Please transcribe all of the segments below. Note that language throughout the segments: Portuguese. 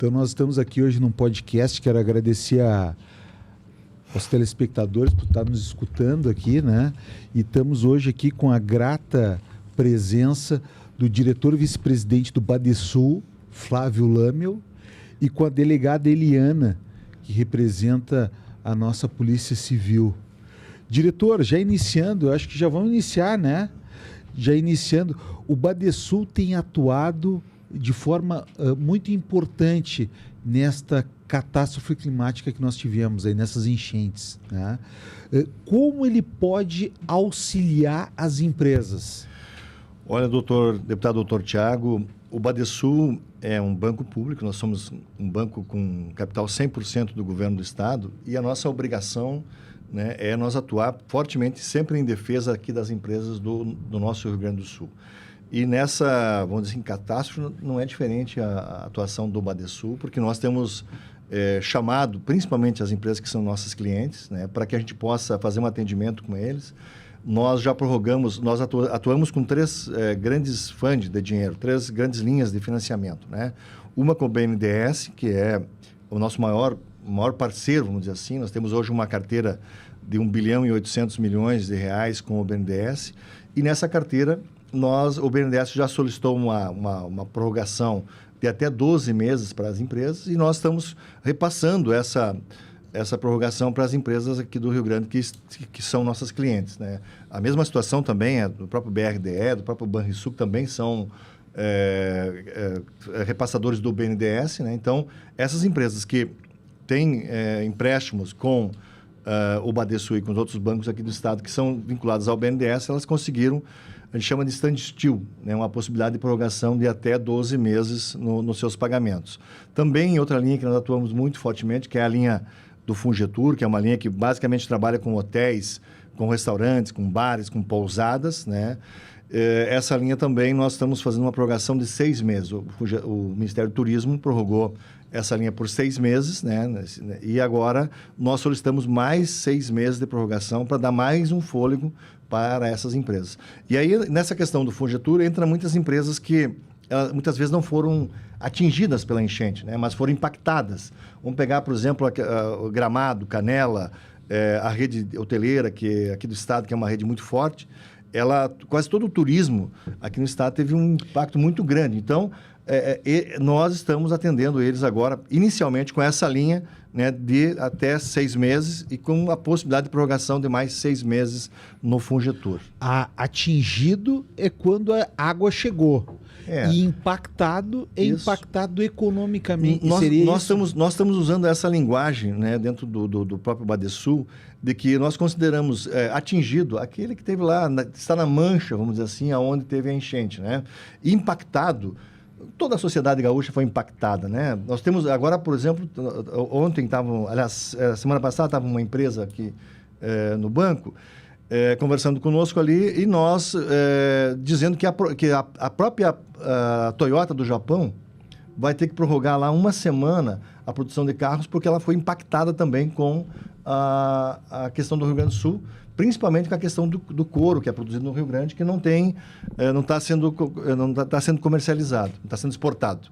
Então, nós estamos aqui hoje num podcast. Quero agradecer aos telespectadores por estar nos escutando aqui, né? E estamos hoje aqui com a grata presença do diretor vice-presidente do Badesul, Flávio Lamel, e com a delegada Eliana, que representa a nossa Polícia Civil. Diretor, já iniciando, eu acho que já vamos iniciar, né? Já iniciando, o Badesul tem atuado de forma muito importante nesta catástrofe climática que nós tivemos aí, nessas enchentes, né? Como ele pode auxiliar as empresas? Olha, deputado doutor Tiago, o Badesul é um banco público, nós somos um banco com capital 100% do governo do estado, e a nossa obrigação, né, é nós atuar fortemente sempre em defesa aqui das empresas do nosso Rio Grande do Sul. E nessa, vamos dizer assim, catástrofe, não é diferente a atuação do Badesul, porque nós temos chamado, principalmente as empresas que são nossas clientes, né, para que a gente possa fazer um atendimento com eles. Nós já prorrogamos, nós atuamos com três grandes fundos de dinheiro, três grandes linhas de financiamento, né? Uma com o BNDES, que é o nosso maior parceiro, vamos dizer assim. Nós temos hoje uma carteira de 1 bilhão e 800 milhões de reais com o BNDES, e nessa carteira o BNDES já solicitou uma prorrogação de até 12 meses para as empresas, e nós estamos repassando essa prorrogação para as empresas aqui do Rio Grande que são nossas clientes, né? A mesma situação também é do próprio BRDE, do próprio Banrisul, que também são repassadores do BNDES, né? Então, essas empresas que têm empréstimos com o Badesul e com os outros bancos aqui do estado que são vinculados ao BNDES, elas conseguiram, a gente chama de standstill, né? Uma possibilidade de prorrogação de até 12 meses nos seus pagamentos. Também outra linha que nós atuamos muito fortemente, que é a linha do Fungetur, que é uma linha que basicamente trabalha com hotéis, com restaurantes, com bares, com pousadas, né? Essa linha também nós estamos fazendo uma prorrogação de 6 meses. O Ministério do Turismo prorrogou essa linha por 6 meses, né? E agora nós solicitamos mais 6 meses de prorrogação para dar mais um fôlego para essas empresas. E aí, nessa questão do Fungetur, entra muitas empresas que muitas vezes não foram atingidas pela enchente, né? Mas foram impactadas. Vamos pegar, por exemplo, o Gramado, Canela, a rede hoteleira aqui do estado, que é uma rede muito forte. Quase todo o turismo aqui no estado teve um impacto muito grande. Então, nós estamos atendendo eles agora, inicialmente, com essa linha, né, de até 6 meses e com a possibilidade de prorrogação de mais 6 meses no Fungetur. Atingido é quando a água chegou. E impactado impactado economicamente. Nós estamos usando essa linguagem, né, dentro do próprio Badesul, de que nós consideramos atingido aquele que teve lá, está na mancha, vamos dizer assim, aonde teve a enchente, né? E impactado, toda a sociedade gaúcha foi impactada, né? Nós temos agora, por exemplo, semana passada estava uma empresa aqui no banco, conversando conosco ali, e nós dizendo que a própria Toyota do Japão vai ter que prorrogar lá uma semana a produção de carros, porque ela foi impactada também com a questão do Rio Grande do Sul, principalmente com a questão do couro que é produzido no Rio Grande, que não está sendo comercializado, não está sendo exportado.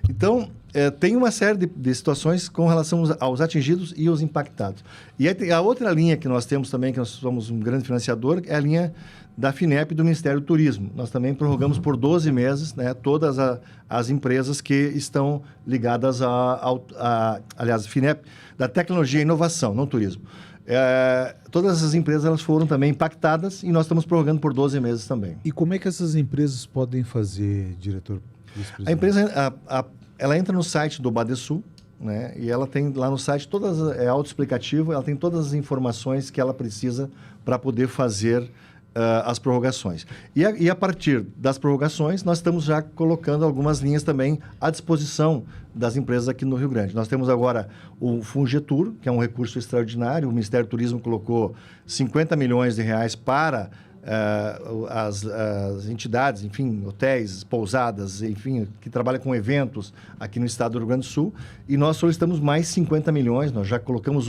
Então, tem uma série de situações com relação aos atingidos e os impactados. E a outra linha que nós temos também, que nós somos um grande financiador, é a linha da FINEP do Ministério do Turismo. Nós também prorrogamos por 12 meses, né, todas as empresas que estão ligadas aliás, FINEP, da tecnologia e inovação, não turismo. Todas essas empresas elas foram também impactadas e nós estamos prorrogando por 12 meses também. E como é que essas empresas podem fazer, diretor? A empresa ela entra no site do Badesul, né? E ela tem lá no site é autoexplicativo, ela tem todas as informações que ela precisa para poder fazer as prorrogações. E a partir das prorrogações, nós estamos já colocando algumas linhas também à disposição das empresas aqui no Rio Grande. Nós temos agora o Fungetur, que é um recurso extraordinário. O Ministério do Turismo colocou 50 milhões de reais para as entidades, enfim, hotéis, pousadas, enfim, que trabalham com eventos aqui no estado do Rio Grande do Sul, e nós solicitamos mais 50 milhões, nós já colocamos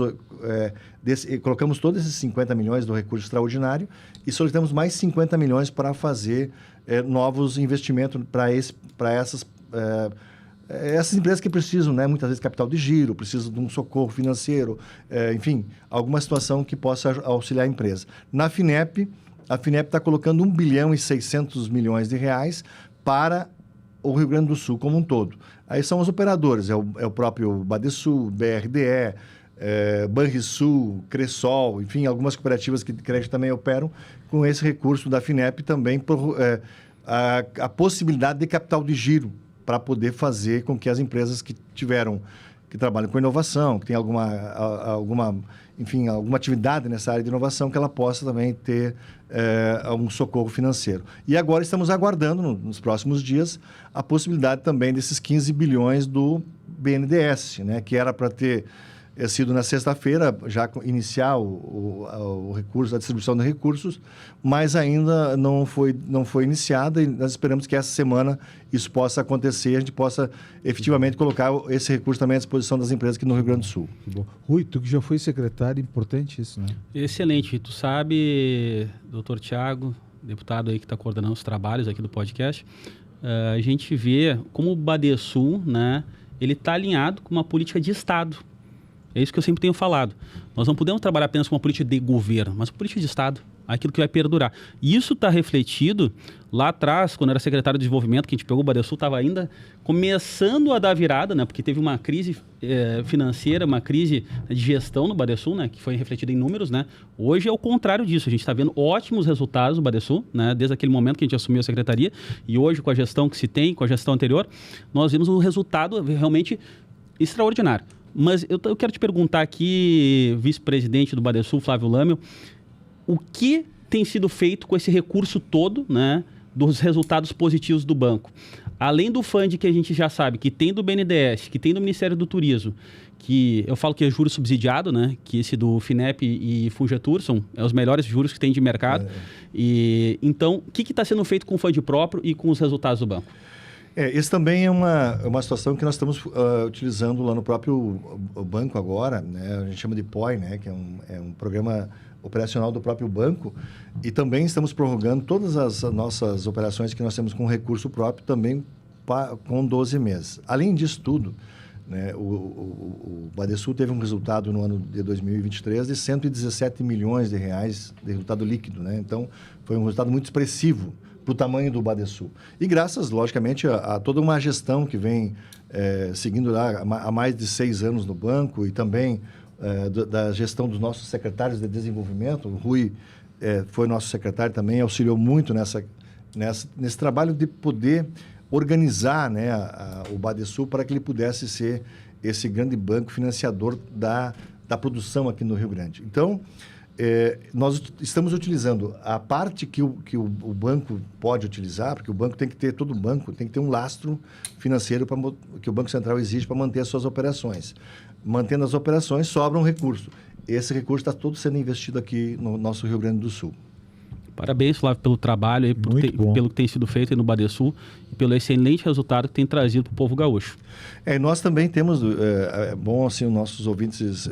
todos esses 50 milhões do recurso extraordinário e solicitamos mais 50 milhões para fazer novos investimentos para essas essas empresas que precisam, né, muitas vezes, capital de giro, precisam de um socorro financeiro, enfim, alguma situação que possa auxiliar a empresa. Na FINEP, a FINEP está colocando 1 bilhão e 600 milhões de reais para o Rio Grande do Sul como um todo. Aí são os operadores, é o próprio Badesul, BRDE, Banrisul, Cressol, enfim, algumas cooperativas de crédito também operam com esse recurso da FINEP também a possibilidade de capital de giro para poder fazer com que as empresas que trabalham com inovação, que tem alguma atividade nessa área de inovação, que ela possa também ter um socorro financeiro. E agora estamos aguardando, nos próximos dias, a possibilidade também desses 15 bilhões do BNDES, né, que era para ter sido na sexta-feira, já iniciar o recurso, a distribuição de recursos, mas ainda não foi iniciada e nós esperamos que essa semana isso possa acontecer e a gente possa efetivamente colocar esse recurso também à disposição das empresas aqui no Rio Grande do Sul. Bom. Rui, tu que já foi secretário, importante isso, né? Excelente. Tu sabe, doutor Tiago, deputado aí que está coordenando os trabalhos aqui do podcast, a gente vê como o Badesul, né, ele está alinhado com uma política de Estado. É isso que eu sempre tenho falado. Nós não podemos trabalhar apenas com uma política de governo, mas com política de Estado, aquilo que vai perdurar. E isso está refletido lá atrás, quando era secretário de desenvolvimento, que a gente pegou o Badesul, estava ainda começando a dar virada, né? Porque teve uma crise financeira, uma crise de gestão no Badesul, né? Que foi refletida em números, né? Hoje é o contrário disso. A gente está vendo ótimos resultados no Badesul, né? Desde aquele momento que a gente assumiu a secretaria. E hoje, com a gestão que se tem, com a gestão anterior, nós vimos um resultado realmente extraordinário. Mas eu quero te perguntar aqui, vice-presidente do Badesul, Flávio Lâmel, o que tem sido feito com esse recurso todo, né, dos resultados positivos do banco? Além do fundo que a gente já sabe, que tem do BNDES, que tem do Ministério do Turismo, que eu falo que é juros subsidiado, né, que esse do FINEP e Fungetur são os melhores juros que tem de mercado. E, então, o que está sendo feito com o fundo próprio e com os resultados do banco? Esse também é uma situação que nós estamos utilizando lá no próprio banco agora, né? A gente chama de POI, né? Que é um programa operacional do próprio banco, e também estamos prorrogando todas as nossas operações que nós temos com recurso próprio também com 12 meses. Além disso tudo, né, o Badesul teve um resultado no ano de 2023 de 117 milhões de reais de resultado líquido, né? Então, foi um resultado muito expressivo para o tamanho do Badesul. E graças, logicamente, a toda uma gestão que vem seguindo lá há mais de 6 anos no banco e também da gestão dos nossos secretários de desenvolvimento. O Rui foi nosso secretário também, auxiliou muito nesse trabalho de poder organizar, né, o Badesul para que ele pudesse ser esse grande banco financiador da produção aqui no Rio Grande. Então, nós estamos utilizando a parte que o banco pode utilizar, porque o banco tem que ter, todo banco tem que ter um lastro financeiro que o Banco Central exige para manter as suas operações. Mantendo as operações, sobra um recurso. Esse recurso está todo sendo investido aqui no nosso Rio Grande do Sul. Parabéns, Flávio, pelo trabalho, aí, pelo que tem sido feito aí no Badesul e pelo excelente resultado que tem trazido para o povo gaúcho. Nós também temos, é bom assim os nossos ouvintes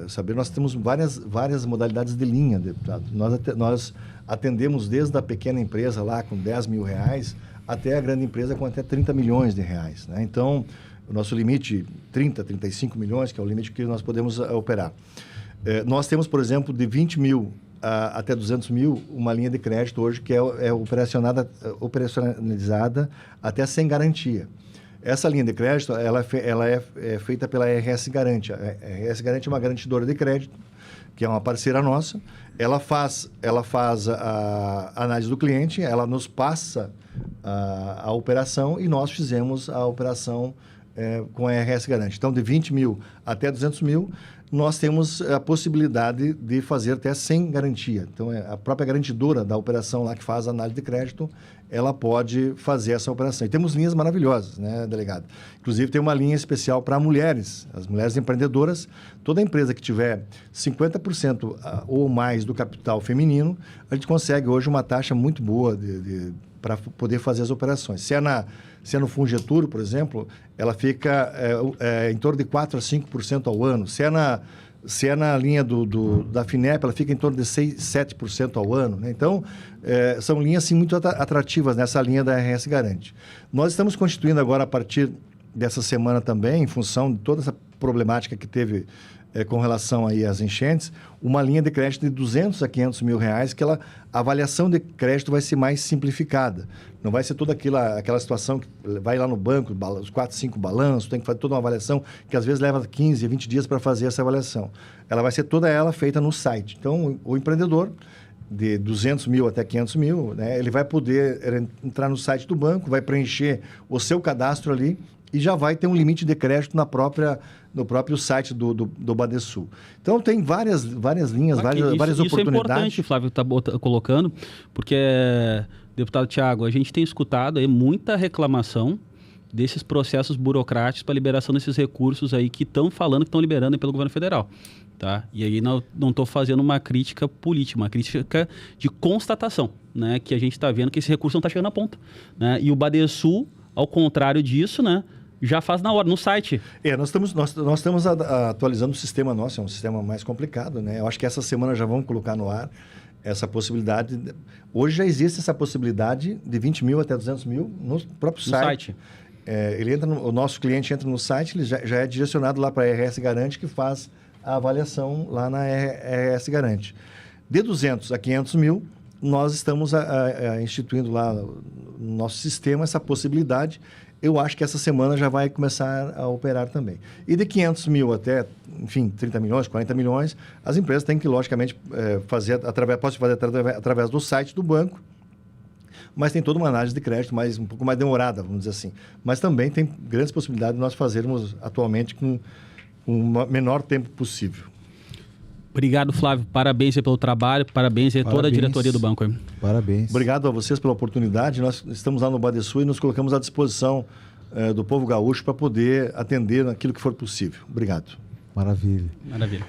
saber, nós temos várias modalidades de linha, deputado. Nós atendemos desde a pequena empresa lá com 10 mil reais até a grande empresa com até 30 milhões de reais, né? Então, o nosso limite, 35 milhões, que é o limite que nós podemos operar. Nós temos, por exemplo, de 20 mil até 200 mil, uma linha de crédito hoje que é operacionalizada até sem garantia. Essa linha de crédito, ela é feita pela RS Garante. A RS Garante é uma garantidora de crédito, que é uma parceira nossa. Ela faz a análise do cliente, ela nos passa a operação e nós fizemos a operação com a RS Garante. Então, de 20 mil até 200 mil, nós temos a possibilidade de fazer até sem garantia. Então, a própria garantidora da operação lá que faz a análise de crédito, ela pode fazer essa operação. E temos linhas maravilhosas, né, delegado? Inclusive, tem uma linha especial para mulheres, as mulheres empreendedoras. Toda empresa que tiver 50% ou mais do capital feminino, a gente consegue hoje uma taxa muito boa para poder fazer as operações. Se é no Fungetur, por exemplo, ela fica em torno de 4% a 5% ao ano. Se é na linha da FINEP, ela fica em torno de 6%, 7% ao ano, né? Então, são linhas assim, muito atrativas nessa linha da RS Garante. Nós estamos constituindo agora, a partir dessa semana também, em função de toda essa problemática que teve com relação aí às enchentes, uma linha de crédito de 200 a 500 mil reais, que a avaliação de crédito vai ser mais simplificada. Não vai ser toda aquela situação que vai lá no banco, os 4, 5 balanços, tem que fazer toda uma avaliação, que às vezes leva 15, 20 dias para fazer essa avaliação. Ela vai ser toda ela feita no site. Então, o empreendedor, de 200 mil até 500 mil, né, ele vai poder entrar no site do banco, vai preencher o seu cadastro ali e já vai ter um limite de crédito no próprio site do Badesul. Então, tem várias linhas, várias oportunidades. Isso é importante, Flávio, está colocando, porque, deputado Thiago, a gente tem escutado aí muita reclamação desses processos burocráticos para liberação desses recursos aí que estão falando que estão liberando aí pelo governo federal. Tá? E aí não estou fazendo uma crítica política, uma crítica de constatação, né? Que a gente está vendo que esse recurso não está chegando na ponta. Né? E o Badesul, ao contrário disso, né, já faz na hora, no site. Nós estamos atualizando o sistema nosso, é um sistema mais complicado. Né? Eu acho que essa semana já vamos colocar no ar essa possibilidade. Hoje já existe essa possibilidade de 20 mil até 200 mil no próprio site. O nosso cliente entra no site, ele já é direcionado lá para a RS Garante, que faz a avaliação lá na RS Garante. De 200 a 500 mil, nós estamos instituindo lá no nosso sistema essa possibilidade. Eu acho que essa semana já vai começar a operar também. E de 500 mil até, enfim, 30 milhões, 40 milhões, as empresas têm que, logicamente, pode fazer através do site do banco, mas tem toda uma análise de crédito um pouco mais demorada, vamos dizer assim. Mas também tem grandes possibilidades de nós fazermos atualmente com o menor tempo possível. Obrigado, Flávio. Parabéns pelo trabalho, parabéns a toda a diretoria do banco. Parabéns. Obrigado a vocês pela oportunidade. Nós estamos lá no Badesul e nos colocamos à disposição do povo gaúcho para poder atender naquilo que for possível. Obrigado. Maravilha. Maravilha.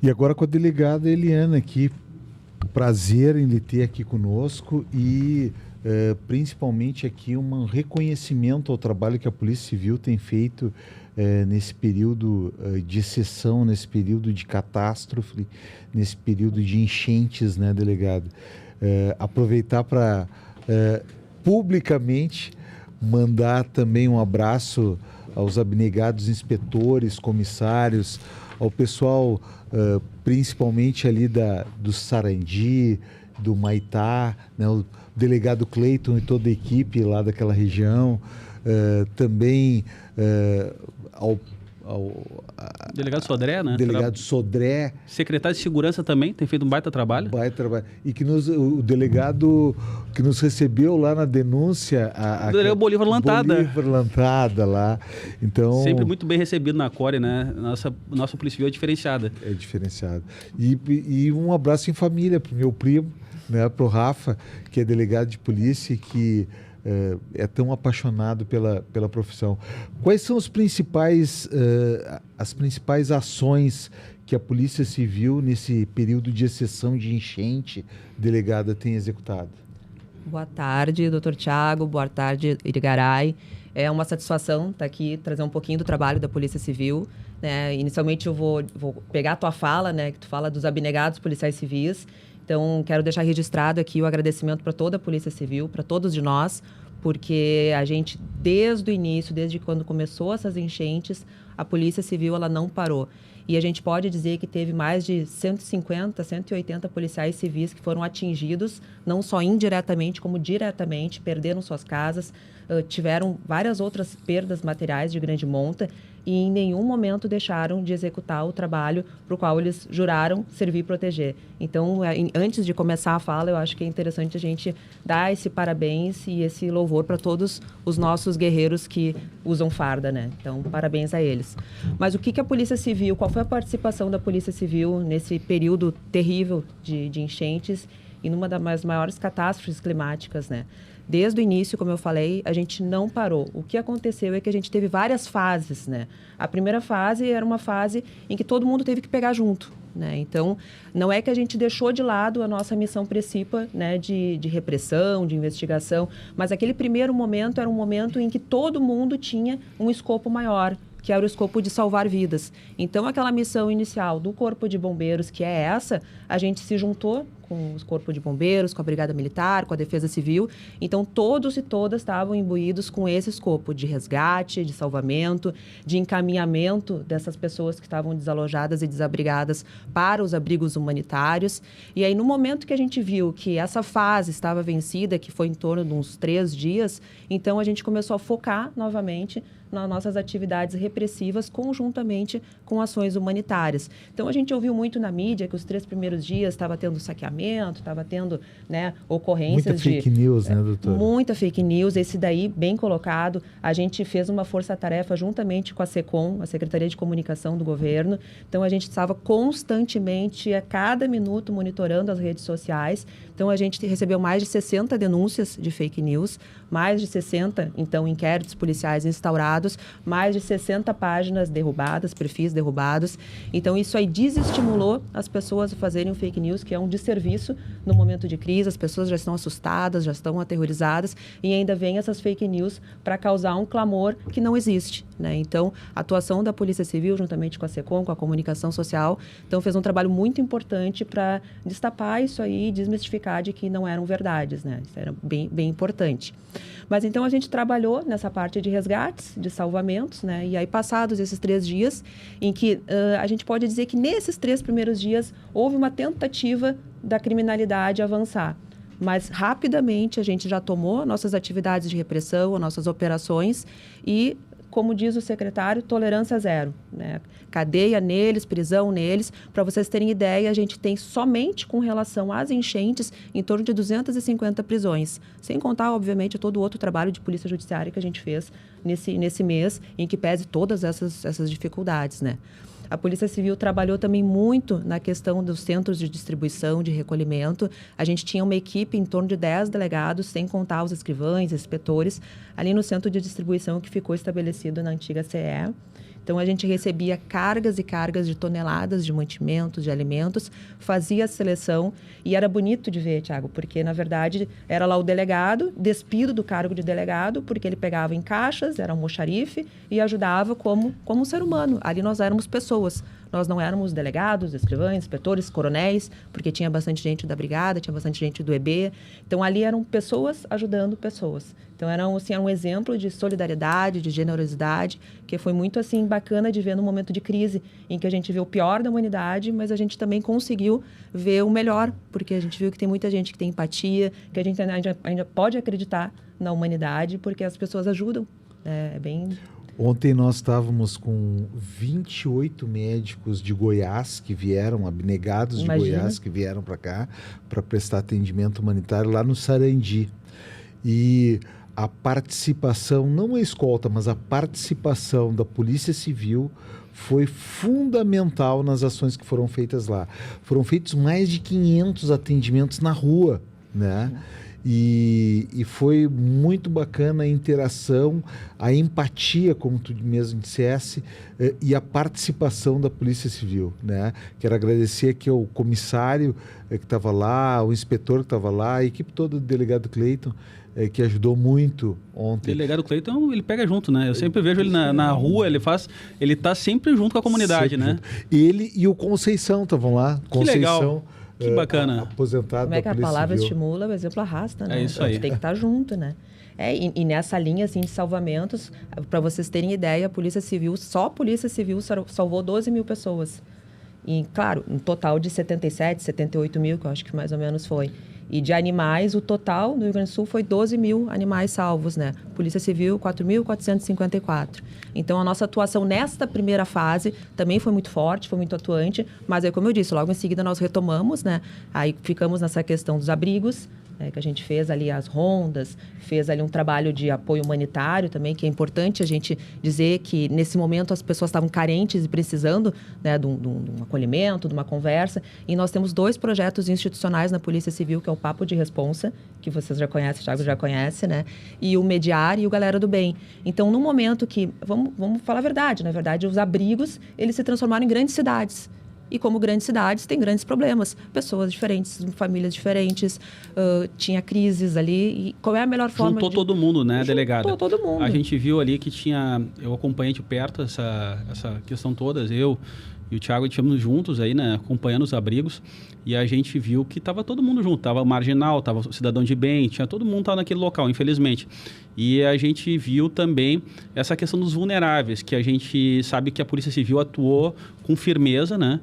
E agora com a delegada Eliana aqui. Prazer em lhe ter aqui conosco e principalmente aqui um reconhecimento ao trabalho que a Polícia Civil tem feito nesse período de exceção, nesse período de catástrofe, nesse período de enchentes, né, delegado? Aproveitar para publicamente mandar também um abraço aos abnegados inspetores, comissários, ao pessoal principalmente ali do Sarandi, do Maitá, né, o delegado Cleiton e toda a equipe lá daquela região, também ao delegado Sodré, né? Delegado Sodré. Secretário de Segurança também tem feito um baita trabalho. E que o delegado que nos recebeu lá na denúncia... O delegado Bolívar Lantada. Bolívar Lantada lá. Então, sempre muito bem recebido na Core, né? Nossa Polícia Civil é diferenciada. É diferenciado. E um abraço em família para o meu primo, né? Para o Rafa, que é delegado de polícia e que... é tão apaixonado pela profissão. Quais são as principais ações que a Polícia Civil, nesse período de exceção de enchente, delegada, tem executado? Boa tarde, doutor Thiago. Boa tarde, Irigaray. É uma satisfação estar aqui, trazer um pouquinho do trabalho da Polícia Civil. Né? Inicialmente, eu vou pegar a tua fala, né, que tu fala dos abnegados policiais civis. Então, quero deixar registrado aqui o agradecimento para toda a Polícia Civil, para todos de nós, porque a gente, desde o início, desde quando começou essas enchentes, a Polícia Civil ela não parou. E a gente pode dizer que teve mais de 150, 180 policiais civis que foram atingidos, não só indiretamente, como diretamente, perderam suas casas, tiveram várias outras perdas materiais de grande monta e em nenhum momento deixaram de executar o trabalho para o qual eles juraram servir e proteger. Então, antes de começar a fala, eu acho que é interessante a gente dar esse parabéns e esse louvor para todos os nossos guerreiros que usam farda, né? Então, parabéns a eles. Mas o que a Polícia Civil, qual foi a participação da Polícia Civil nesse período terrível de enchentes e numa das maiores catástrofes climáticas, né? Desde o início, como eu falei, a gente não parou. O que aconteceu é que a gente teve várias fases, né? A primeira fase era uma fase em que todo mundo teve que pegar junto, né? Então, não é que a gente deixou de lado a nossa missão principal, né, de repressão, de investigação, mas aquele primeiro momento era um momento em que todo mundo tinha um escopo maior, que era o escopo de salvar vidas. Então, aquela missão inicial do Corpo de Bombeiros, que é essa, a gente se juntou com os corpos de bombeiros, com a Brigada Militar, com a Defesa Civil. Então, todos e todas estavam imbuídos com esse escopo de resgate, de salvamento, de encaminhamento dessas pessoas que estavam desalojadas e desabrigadas para os abrigos humanitários. E aí, no momento que a gente viu que essa fase estava vencida, que foi em torno de uns 3 dias, então a gente começou a focar novamente nas nossas atividades repressivas conjuntamente com ações humanitárias. Então, a gente ouviu muito na mídia que os 3 primeiros dias estava tendo saqueamento, estava tendo, né, ocorrências muita fake news, né, doutora? Muita fake news, esse daí bem colocado. A gente fez uma força-tarefa juntamente com a SECOM, a Secretaria de Comunicação do Governo. Então, a gente estava constantemente, a cada minuto, monitorando as redes sociais. Então, a gente recebeu mais de 60 denúncias de fake news, mais de 60, então, inquéritos policiais instaurados, mais de 60 páginas derrubadas, perfis derrubados. Então, isso aí desestimulou as pessoas a fazerem o fake news, que é um desserviço no momento de crise. As pessoas já estão assustadas, já estão aterrorizadas e ainda vem essas fake news para causar um clamor que não existe, né? Então, a atuação da Polícia Civil, juntamente com a SECOM, com a comunicação social, então fez um trabalho muito importante para destapar isso aí e desmistificar de que não eram verdades, né? Isso era bem, bem importante. Mas então a gente trabalhou nessa parte de resgates, de salvamentos, né? E aí passados esses 3 dias, em que a gente pode dizer que nesses 3 primeiros dias houve uma tentativa da criminalidade avançar. Mas rapidamente a gente já tomou nossas atividades de repressão, nossas operações e, como diz o secretário, tolerância zero, né? Cadeia neles, prisão neles. Para vocês terem ideia, a gente tem somente com relação às enchentes em torno de 250 prisões. Sem contar, obviamente, todo o outro trabalho de polícia judiciária que a gente fez nesse mês, em que pese todas essas dificuldades, né? A Polícia Civil trabalhou também muito na questão dos centros de distribuição, de recolhimento. A gente tinha uma equipe em torno de 10 delegados, sem contar os escrivães, inspetores, ali no centro de distribuição que ficou estabelecido na antiga CE. Então, a gente recebia cargas e cargas de toneladas de mantimentos, de alimentos, fazia a seleção e era bonito de ver, Tiago, porque, na verdade, era lá o delegado, despido do cargo de delegado, porque ele pegava em caixas, era um almoxarife e ajudava como um ser humano. Ali nós éramos pessoas. Nós não éramos delegados, escrivães, inspetores, coronéis, porque tinha bastante gente da brigada, tinha bastante gente do EB. Então, ali eram pessoas ajudando pessoas. Então, era um exemplo de solidariedade, de generosidade, que foi muito, assim, bacana de ver no momento de crise, em que a gente vê o pior da humanidade, mas a gente também conseguiu ver o melhor, porque a gente viu que tem muita gente que tem empatia, que a gente ainda pode acreditar na humanidade, porque as pessoas ajudam. É bem... Ontem nós estávamos com 28 médicos de Goiás que vieram, abnegados de Goiás, que vieram para cá para prestar atendimento humanitário lá no Sarandi. E a participação, não a escolta, mas a participação da Polícia Civil foi fundamental nas ações que foram feitas lá. Foram feitos mais de 500 atendimentos na rua, né? E foi muito bacana a interação, a empatia, como tu mesmo dissesse, e a participação da Polícia Civil, né? Quero agradecer aqui ao comissário que estava lá, ao inspetor que estava lá, a equipe toda do delegado Cleiton, que ajudou muito ontem. O delegado Cleiton, ele pega junto, né? Eu sempre vejo ele na rua, ele está sempre junto com a comunidade, sempre, né? Junto. Ele e o Conceição estavam lá. Que legal. Que bacana. Aposentado. Como é que a palavra estimula, o exemplo arrasta, né? É isso aí. A gente tem que estar junto, né? E nessa linha assim, de salvamentos, para vocês terem ideia, a Polícia Civil, só a Polícia Civil salvou 12 mil pessoas. E, claro, um total de 77, 78 mil, que eu acho que mais ou menos foi. E de animais, o total no Rio Grande do Sul foi 12 mil animais salvos, né? Polícia Civil, 4.454. Então, a nossa atuação nesta primeira fase também foi muito forte, foi muito atuante, mas aí, como eu disse, logo em seguida nós retomamos, né? Aí ficamos nessa questão dos abrigos, que a gente fez ali as rondas, fez ali um trabalho de apoio humanitário também, que é importante a gente dizer que nesse momento as pessoas estavam carentes e precisando, né, de um acolhimento, de uma conversa. E nós temos 2 projetos institucionais na Polícia Civil, que é o Papo de Responsa, que vocês já conhecem, o Thiago já conhece, né? E o Mediar e o Galera do Bem. Então, no momento que, vamos falar a verdade, na verdade, os abrigos, eles se transformaram em grandes cidades. E como grandes cidades, tem grandes problemas. Pessoas diferentes, famílias diferentes, tinha crises ali. E qual é a melhor forma Juntou todo mundo, né, delegada? Juntou todo mundo. A gente viu ali que tinha... Eu acompanhei de perto essa questão toda. Eu e o Thiago estivemos juntos aí, né, acompanhando os abrigos, e a gente viu que estava todo mundo junto, estava marginal, estava cidadão de bem, tinha todo mundo tava naquele local, infelizmente. E a gente viu também essa questão dos vulneráveis, que a gente sabe que a Polícia Civil atuou com firmeza, né?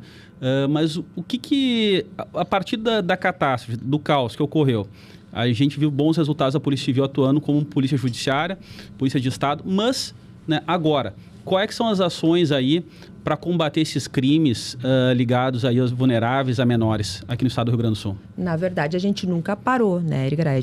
Mas o que a partir da catástrofe, do caos que ocorreu, a gente viu bons resultados da Polícia Civil atuando como Polícia Judiciária, Polícia de Estado, mas, né, agora, quais que são as ações aí para combater esses crimes ligados aí aos vulneráveis, a menores, aqui no estado do Rio Grande do Sul? Na verdade, a gente nunca parou, né, Irigaray?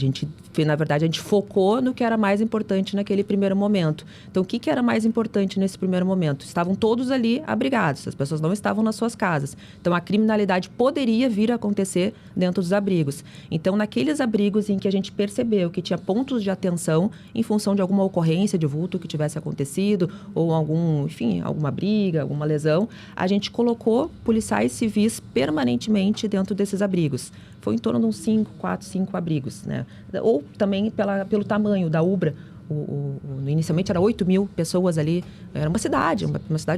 Na verdade, a gente focou no que era mais importante naquele primeiro momento. Então, o que era mais importante nesse primeiro momento? Estavam todos ali abrigados, as pessoas não estavam nas suas casas. Então, a criminalidade poderia vir a acontecer dentro dos abrigos. Então, naqueles abrigos em que a gente percebeu que tinha pontos de atenção em função de alguma ocorrência de vulto que tivesse acontecido, ou alguma briga, alguma lesão, a gente colocou policiais civis permanentemente dentro desses abrigos. Foi em torno de uns 5 abrigos, né? Ou também pelo tamanho da UBRA. Inicialmente era 8 mil pessoas ali, era uma cidade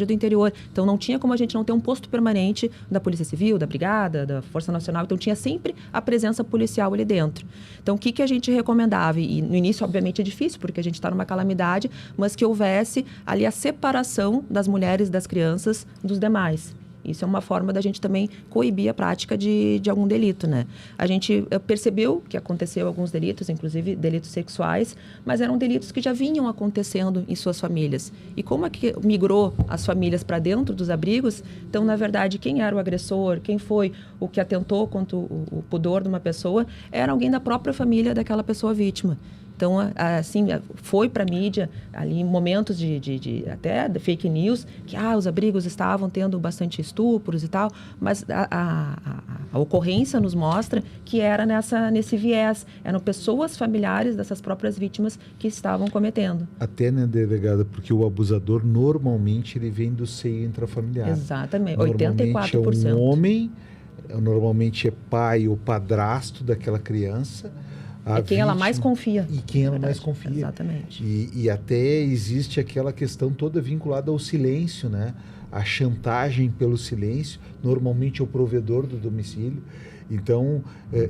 do interior, então não tinha como a gente não ter um posto permanente da Polícia Civil, da Brigada, da Força Nacional, então tinha sempre a presença policial ali dentro. Então o que a gente recomendava, e no início obviamente é difícil, porque a gente está numa calamidade, mas que houvesse ali a separação das mulheres e das crianças dos demais. Isso é uma forma da gente também coibir a prática de algum delito, né? A gente percebeu que aconteceu alguns delitos, inclusive delitos sexuais, mas eram delitos que já vinham acontecendo em suas famílias. E como é que migrou as famílias para dentro dos abrigos? Então, na verdade, quem era o agressor, quem foi o que atentou contra o pudor de uma pessoa, era alguém da própria família daquela pessoa vítima. Então, assim, foi para a mídia, ali em momentos até de fake news, que os abrigos estavam tendo bastante estupros e tal, mas a ocorrência nos mostra que era nesse viés, eram pessoas familiares dessas próprias vítimas que estavam cometendo. Até, né, delegada, porque o abusador normalmente ele vem do seio intrafamiliar. Exatamente, normalmente 84%. É um homem, normalmente é pai ou padrasto daquela criança. Quem ela mais confia. E quem ela mais confia. Exatamente. E até existe aquela questão toda vinculada ao silêncio, né? A chantagem pelo silêncio, normalmente é o provedor do domicílio. Então,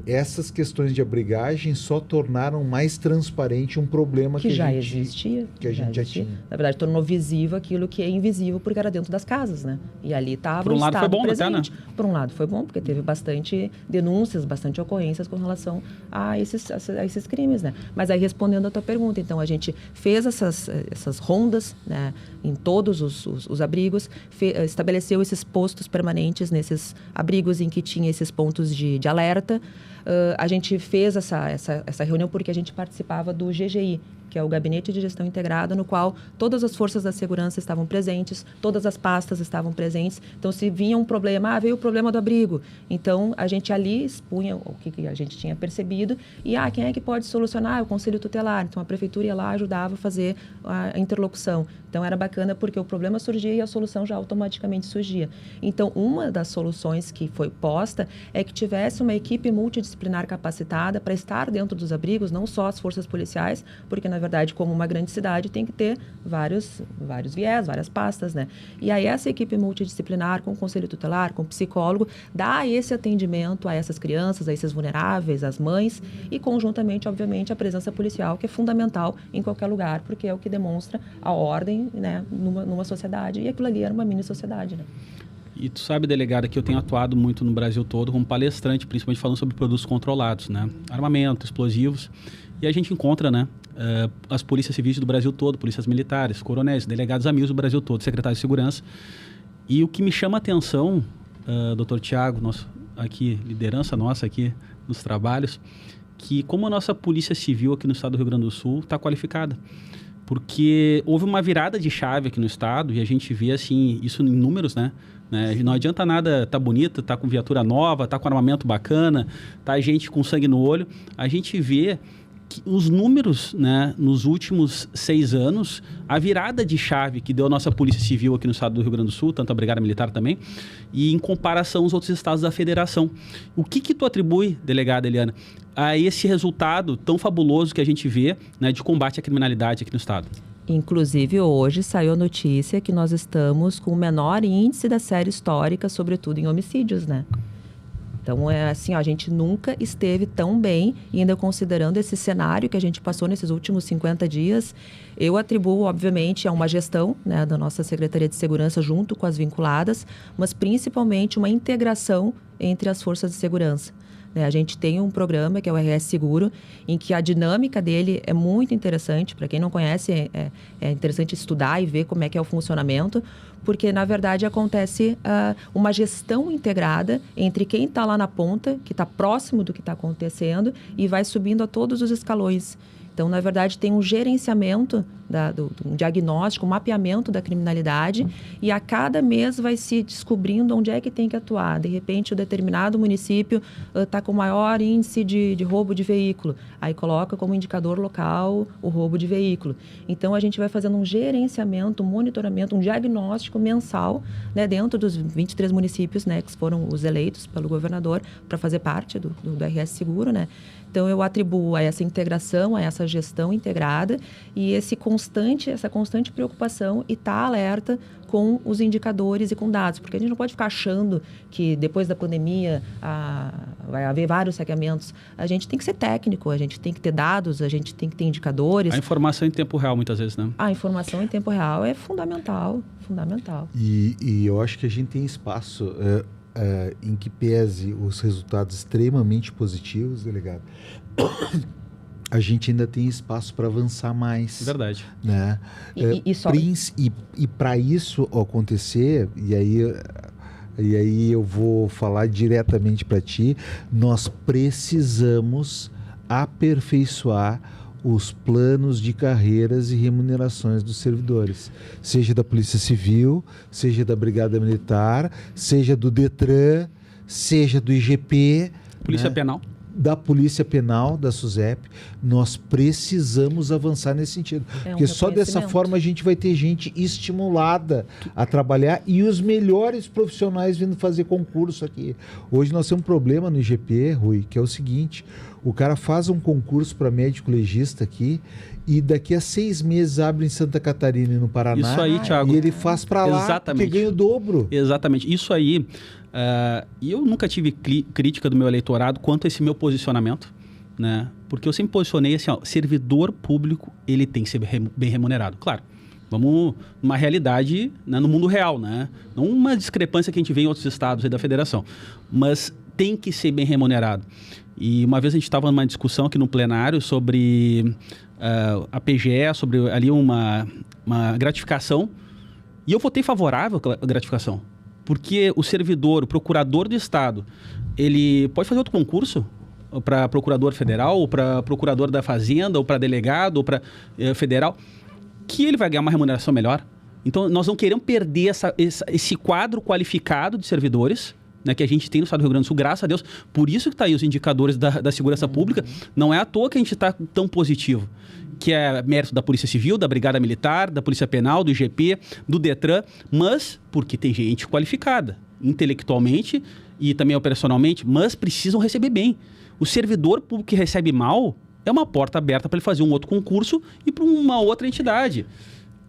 essas questões de abrigagem só tornaram mais transparente um problema que já a gente existia. Que a gente já tinha. Na verdade, tornou visível aquilo que é invisível porque era dentro das casas, né? E ali estava o Estado presente. Até, né? Por um lado foi bom, porque teve bastante denúncias, bastante ocorrências com relação a esses crimes, né? Mas aí, respondendo a tua pergunta, então, a gente fez essas rondas, né, em todos os abrigos, estabeleceu esses postos permanentes nesses abrigos em que tinha esses pontos de alerta. A gente fez essa reunião porque a gente participava do GGI, que é o Gabinete de Gestão Integrada, no qual todas as forças da segurança estavam presentes, todas as pastas estavam presentes. Então, se vinha um problema, veio o problema do abrigo. Então, a gente ali expunha o que a gente tinha percebido e, quem é que pode solucionar? O Conselho Tutelar. Então, a Prefeitura ia lá, ajudava a fazer a interlocução. Então, era bacana porque o problema surgia e a solução já automaticamente surgia. Então, uma das soluções que foi posta é que tivesse uma equipe multidisciplinar capacitada para estar dentro dos abrigos, não só as forças policiais, porque, na verdade, como uma grande cidade, tem que ter vários viés, várias pastas, né? E aí essa equipe multidisciplinar, com o Conselho Tutelar, com o psicólogo, dá esse atendimento a essas crianças, a esses vulneráveis, às mães, e conjuntamente, obviamente, a presença policial, que é fundamental em qualquer lugar, porque é o que demonstra a ordem, né, numa sociedade. E aquilo ali era uma mini sociedade, né? E tu sabe, delegada, que eu tenho atuado muito no Brasil todo como palestrante, principalmente falando sobre produtos controlados, né? Armamento, explosivos. E a gente encontra, né, as polícias civis do Brasil todo, polícias militares, coronéis, delegados amigos do Brasil todo, secretários de segurança. E o que me chama a atenção, doutor Thiago, liderança nossa aqui nos trabalhos, que como a nossa polícia civil aqui no estado do Rio Grande do Sul está qualificada. Porque houve uma virada de chave aqui no estado e a gente vê assim, isso em números, né? Não adianta nada tá bonito, tá com viatura nova, tá com armamento bacana, tá gente com sangue no olho. A gente vê que os números, né, nos últimos 6 anos, a virada de chave que deu a nossa Polícia Civil aqui no estado do Rio Grande do Sul, tanto a Brigada Militar também, e em comparação aos outros estados da federação. O que tu atribui, delegada Eliana, a esse resultado tão fabuloso que a gente vê, né, de combate à criminalidade aqui no estado? Inclusive, hoje saiu a notícia que nós estamos com o menor índice da série histórica, sobretudo em homicídios, né? Então, é assim, ó, a gente nunca esteve tão bem, e ainda considerando esse cenário que a gente passou nesses últimos 50 dias, eu atribuo, obviamente, a uma gestão, né, da nossa Secretaria de Segurança junto com as vinculadas, mas principalmente uma integração entre as forças de segurança. A gente tem um programa que é o RS Seguro, em que a dinâmica dele é muito interessante. Para quem não conhece, é interessante estudar e ver como é que é o funcionamento, porque, na verdade, acontece uma gestão integrada entre quem está lá na ponta, que está próximo do que está acontecendo, e vai subindo a todos os escalões. Então, na verdade, tem um gerenciamento, um diagnóstico, um mapeamento da criminalidade, e a cada mês vai se descobrindo onde é que tem que atuar. De repente, um determinado município está com maior índice de roubo de veículo. Aí coloca como indicador local o roubo de veículo. Então, a gente vai fazendo um gerenciamento, um monitoramento, um diagnóstico mensal, né, dentro dos 23 municípios, né, que foram os eleitos pelo governador para fazer parte do RS Seguro, né? Então, eu atribuo a essa integração, a essa gestão integrada e essa constante preocupação e estar alerta com os indicadores e com dados. Porque a gente não pode ficar achando que depois da pandemia vai haver vários saqueamentos. A gente tem que ser técnico, a gente tem que ter dados, a gente tem que ter indicadores. A informação em tempo real, muitas vezes, né? A informação em tempo real é fundamental. E eu acho que a gente tem espaço... em que pese os resultados extremamente positivos, delegado, a gente ainda tem espaço para avançar mais. Verdade. Né? E para isso acontecer, e aí eu vou falar diretamente para ti, nós precisamos aperfeiçoar os planos de carreiras e remunerações dos servidores, seja da Polícia Civil, seja da Brigada Militar, seja do Detran, seja do IGP, Polícia Penal. Da Polícia Penal, da SUSEP. Nós precisamos avançar nesse sentido, porque só dessa forma a gente vai ter gente estimulada a trabalhar e os melhores profissionais vindo fazer concurso aqui. Hoje nós temos um problema no IGP, Rui, que é o seguinte: o cara faz um concurso para médico legista aqui e daqui a 6 meses abre em Santa Catarina e no Paraná. Isso aí, Thiago. E ele faz para lá porque ganha o dobro. Exatamente. Isso aí, eu nunca tive crítica do meu eleitorado quanto a esse meu posicionamento, né? Porque eu sempre posicionei assim, ó, servidor público, ele tem que ser bem remunerado. Claro, vamos numa realidade, né, no mundo real, né? Não uma discrepância que a gente vê em outros estados aí da federação, mas tem que ser bem remunerado. E uma vez a gente estava numa discussão aqui no plenário sobre a PGE, sobre ali uma gratificação, e eu votei favorável à gratificação, porque o servidor, o procurador do Estado, ele pode fazer outro concurso para procurador federal, ou para procurador da Fazenda, ou para delegado, ou para federal, que ele vai ganhar uma remuneração melhor. Então, nós não queremos perder esse quadro qualificado de servidores, né, que a gente tem no estado do Rio Grande do Sul, graças a Deus. Por isso que está aí os indicadores da segurança pública. Não é à toa que a gente está tão positivo, que é mérito da Polícia Civil, da Brigada Militar, da Polícia Penal, do IGP, do Detran, mas porque tem gente qualificada, intelectualmente e também operacionalmente, mas precisam receber bem. O servidor público que recebe mal é uma porta aberta para ele fazer um outro concurso e para uma outra entidade.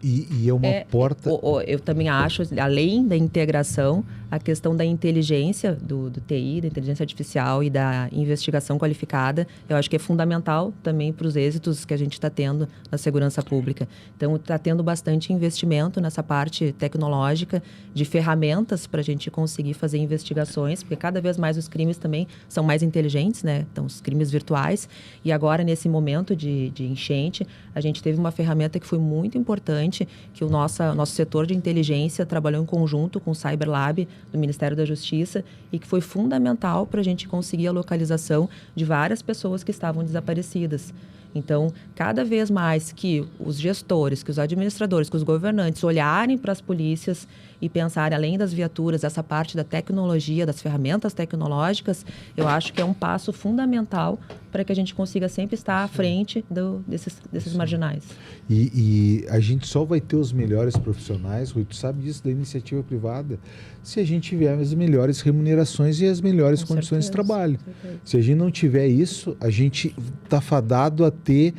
E é uma porta... Eu também acho, além da integração, a questão da inteligência do TI, da inteligência artificial e da investigação qualificada, eu acho que é fundamental também para os êxitos que a gente está tendo na segurança pública. Então, está tendo bastante investimento nessa parte tecnológica, de ferramentas para a gente conseguir fazer investigações, porque cada vez mais os crimes também são mais inteligentes, né? Então, os crimes virtuais. E agora, nesse momento de enchente, a gente teve uma ferramenta que foi muito importante, que o nosso setor de inteligência trabalhou em conjunto com o Cyberlab do Ministério da Justiça e que foi fundamental para a gente conseguir a localização de várias pessoas que estavam desaparecidas. Então, cada vez mais que os gestores, que os administradores, que os governantes olharem para as polícias e pensarem, além das viaturas, essa parte da tecnologia, das ferramentas tecnológicas, eu acho que é um passo fundamental para que a gente consiga sempre estar à frente desses marginais. E a gente só vai ter os melhores profissionais, Rui, tu sabe disso, da iniciativa privada, se a gente tiver as melhores remunerações e as melhores condições de trabalho. Se a gente não tiver isso, a gente está fadado a ter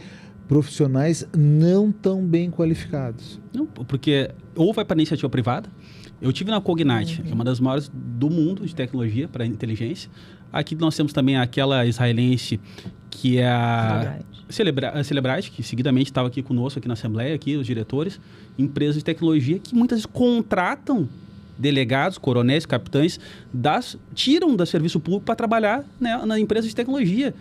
profissionais não tão bem qualificados. Não, porque ou vai para a iniciativa privada. Eu tive na Cognite, que é uma das maiores do mundo de tecnologia para inteligência. Aqui nós temos também aquela israelense que é a Cellebrite, que seguidamente estava aqui conosco, aqui na Assembleia, aqui, os diretores, empresas de tecnologia que muitas vezes contratam delegados, coronéis, capitães, tiram do serviço público para trabalhar, né, na empresa de tecnologia,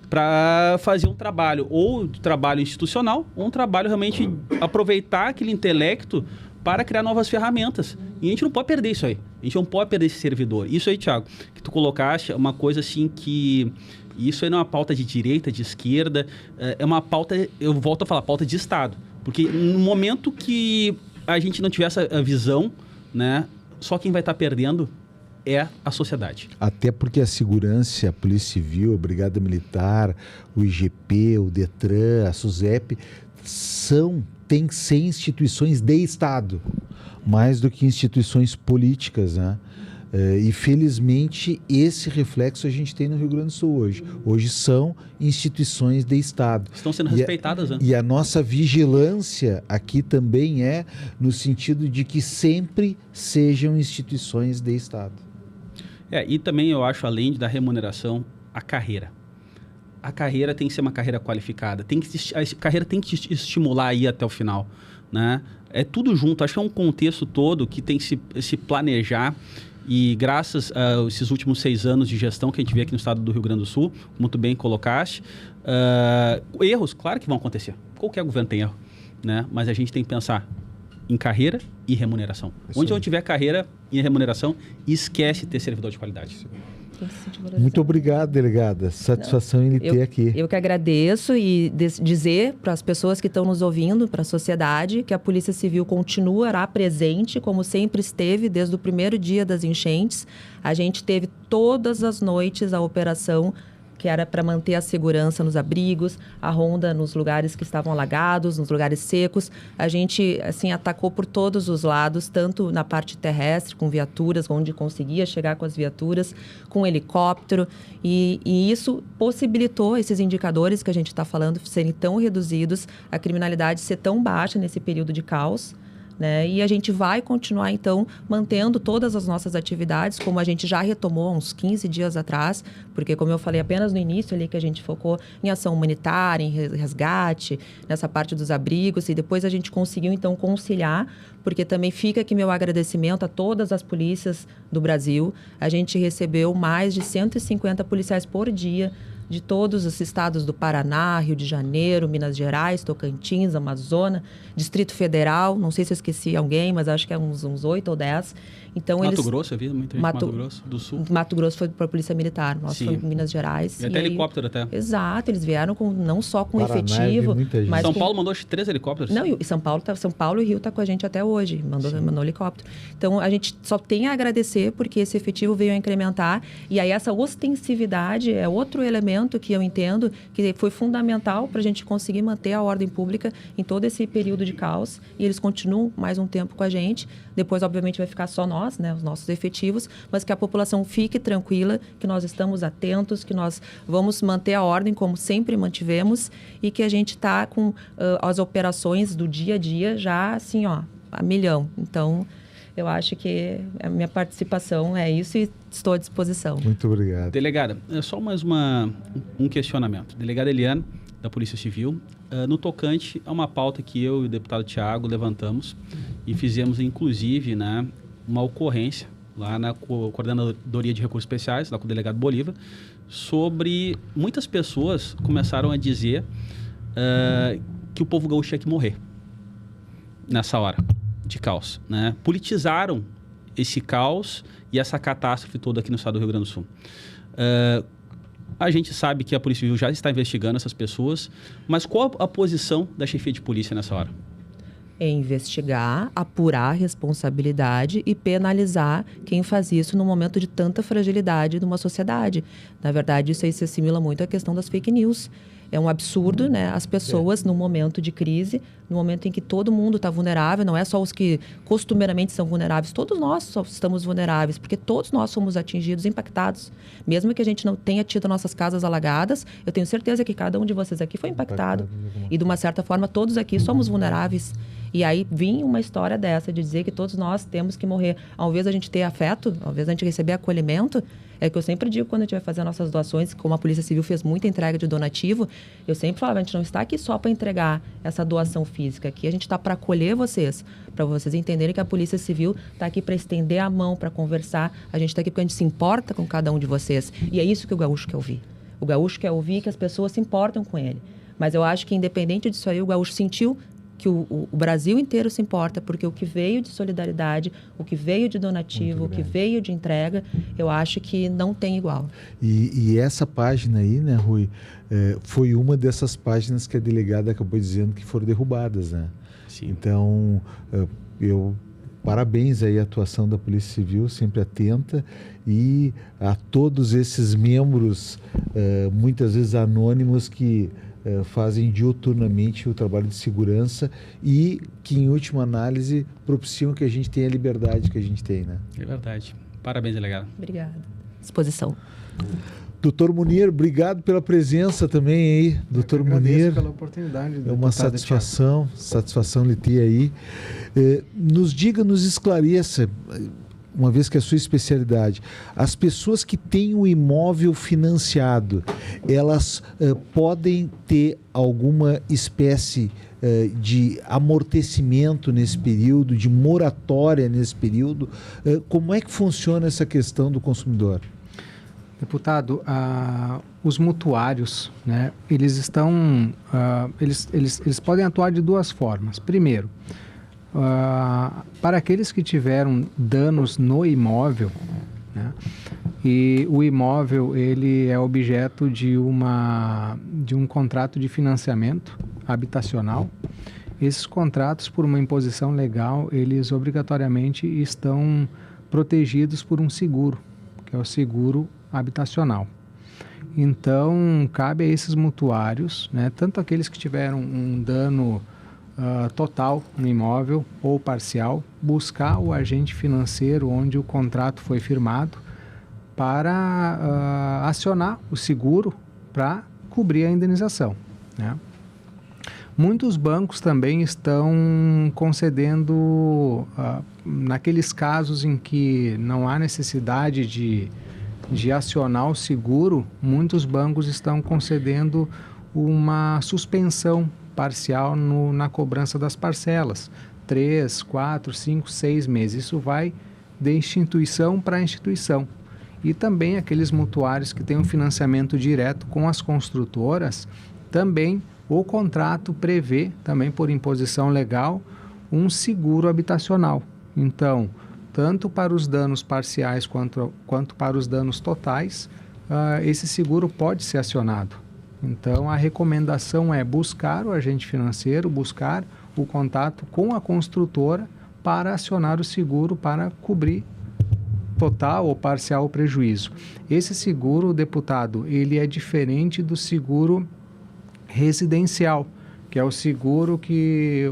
para fazer um trabalho, ou trabalho institucional, ou um trabalho realmente aproveitar aquele intelecto para criar novas ferramentas. E a gente não pode perder isso aí. A gente não pode perder esse servidor. Isso aí, Thiago, que tu colocaste, é uma coisa assim que... Isso aí não é uma pauta de direita, de esquerda, é uma pauta, eu volto a falar, pauta de Estado. Porque no momento que a gente não tiver essa visão, né, só quem vai estar perdendo é a sociedade. Até porque a segurança, a Polícia Civil, a Brigada Militar, o IGP, o DETRAN, a SUSEP, tem que ser instituições de Estado, mais do que instituições políticas, né? E felizmente esse reflexo a gente tem no Rio Grande do Sul hoje. Hoje são instituições de Estado. Estão sendo respeitadas, né? E a nossa vigilância aqui também é no sentido de que sempre sejam instituições de Estado. E também eu acho, além da remuneração, a carreira. A carreira tem que ser uma carreira qualificada. A carreira tem que estimular aí até o final, né? É tudo junto. Acho que é um contexto todo que tem que se planejar. E graças a esses últimos 6 anos de gestão que a gente vê aqui no estado do Rio Grande do Sul, como tu bem colocaste, erros, claro que vão acontecer. Qualquer governo tem erro, né? Mas a gente tem que pensar em carreira e remuneração. Onde não tiver carreira e remuneração, esquece ter servidor de qualidade. Muito obrigado, delegada. Satisfação em lhe ter aqui. Eu que agradeço e dizer para as pessoas que estão nos ouvindo, para a sociedade, que a Polícia Civil continuará presente, como sempre esteve, desde o primeiro dia das enchentes. A gente teve todas as noites a operação que era para manter a segurança nos abrigos, a ronda nos lugares que estavam alagados, nos lugares secos. A gente, assim, atacou por todos os lados, tanto na parte terrestre, com viaturas, onde conseguia chegar com as viaturas, com helicóptero. E isso possibilitou esses indicadores que a gente está falando serem tão reduzidos, a criminalidade ser tão baixa nesse período de caos, né? E a gente vai continuar, então, mantendo todas as nossas atividades, como a gente já retomou uns 15 dias atrás, porque, como eu falei, apenas no início ali que a gente focou em ação humanitária, em resgate, nessa parte dos abrigos, e depois a gente conseguiu, então, conciliar, porque também fica aqui meu agradecimento a todas as polícias do Brasil. A gente recebeu mais de 150 policiais por dia, de todos os estados do Paraná, Rio de Janeiro, Minas Gerais, Tocantins, Amazonas, Distrito Federal, não sei se eu esqueci alguém, mas acho que é uns 8 ou 10. Então, Mato Grosso, eu vi muita gente Mato Grosso do Sul. Mato Grosso foi para a Polícia Militar, nós foi em Minas Gerais. E até helicóptero até. Exato, eles vieram não só com Paraná, efetivo, mas São Paulo mandou 3 helicópteros. Não, e São Paulo e Rio tá com a gente até hoje, mandou helicóptero. Então, a gente só tem a agradecer porque esse efetivo veio a incrementar, e aí essa ostensividade é outro elemento que eu entendo que foi fundamental para a gente conseguir manter a ordem pública em todo esse período de caos, e eles continuam mais um tempo com a gente. Depois, obviamente, vai ficar só nós, né, os nossos efetivos, mas que a população fique tranquila, que nós estamos atentos, que nós vamos manter a ordem como sempre mantivemos, e que a gente está com as operações do dia a dia já assim, ó, a milhão. Então, eu acho que a minha participação é isso e estou à disposição. Muito obrigado. Delegada, só mais um questionamento. Delegada Eliane, da Polícia Civil, no tocante a uma pauta que eu e o deputado Thiago levantamos e fizemos, inclusive, né, uma ocorrência lá na Coordenadoria de Recursos Especiais, lá com o delegado Bolívar, sobre muitas pessoas começaram a dizer que o povo gaúcho tinha que morrer nessa hora de caos, né? Politizaram esse caos e essa catástrofe toda aqui no estado do Rio Grande do Sul. A gente sabe que a Polícia Civil já está investigando essas pessoas, mas qual a posição da chefia de polícia nessa hora? É investigar, apurar a responsabilidade e penalizar quem faz isso no momento de tanta fragilidade de uma sociedade. Na verdade, isso aí se assimila muito à questão das fake news. É um absurdo, né? As pessoas, no momento de crise, no momento em que todo mundo está vulnerável, não é só os que costumeiramente são vulneráveis, todos nós estamos vulneráveis, porque todos nós somos atingidos, impactados. Mesmo que a gente não tenha tido nossas casas alagadas, eu tenho certeza que cada um de vocês aqui foi impactado. E, de uma certa forma, todos aqui somos vulneráveis. E aí vinha uma história dessa, de dizer que todos nós temos que morrer. Ao invés da gente ter afeto, ao invés da gente receber acolhimento, é que eu sempre digo quando a gente vai fazer nossas doações, como a Polícia Civil fez muita entrega de donativo, eu sempre falava, a gente não está aqui só para entregar essa doação física, aqui a gente está para acolher vocês, para vocês entenderem que a Polícia Civil está aqui para estender a mão, para conversar, a gente está aqui porque a gente se importa com cada um de vocês. E é isso que o gaúcho quer ouvir. O gaúcho quer ouvir que as pessoas se importam com ele. Mas eu acho que, independente disso aí, o gaúcho sentiu que o Brasil inteiro se importa, porque o que veio de solidariedade, o que veio de donativo, o que veio de entrega, eu acho que não tem igual. E essa página aí, né, Rui, foi uma dessas páginas que a delegada acabou dizendo que foram derrubadas, né? Sim. Então, parabéns aí à atuação da Polícia Civil, sempre atenta, e a todos esses membros, muitas vezes anônimos, que fazem diuturnamente o trabalho de segurança e que, em última análise, propiciam que a gente tenha a liberdade que a gente tem, né? É verdade. Parabéns, delegado. Obrigada. Disposição. Doutor Munir, obrigado pela presença também aí, doutor Munir. Pela oportunidade. É uma satisfação lhe ter aí. Nos diga, nos esclareça, uma vez que é a sua especialidade, as pessoas que têm o imóvel financiado, elas podem ter alguma espécie de amortecimento nesse período, de moratória nesse período? Como é que funciona essa questão do consumidor? Deputado, os mutuários, né, eles estão, eles podem atuar de duas formas. Primeiro, para aqueles que tiveram danos no imóvel, né, e o imóvel ele é objeto de um contrato de financiamento habitacional, esses contratos, por uma imposição legal, eles obrigatoriamente estão protegidos por um seguro, que é o seguro habitacional. Então, cabe a esses mutuários, né, tanto aqueles que tiveram um dano total no imóvel ou parcial, buscar o agente financeiro onde o contrato foi firmado para acionar o seguro para cobrir a indenização, né? Muitos bancos também estão concedendo, naqueles casos em que não há necessidade de acionar o seguro, muitos bancos estão concedendo uma suspensão parcial na cobrança das parcelas, 3, 4, 5, 6 meses. Isso vai de instituição para instituição. E também aqueles mutuários que têm um financiamento direto com as construtoras, também o contrato prevê, também por imposição legal, um seguro habitacional. Então, tanto para os danos parciais quanto para os danos totais, esse seguro pode ser acionado. Então, a recomendação é buscar o agente financeiro, buscar o contato com a construtora para acionar o seguro para cobrir total ou parcial o prejuízo. Esse seguro, deputado, ele é diferente do seguro residencial, que é o seguro que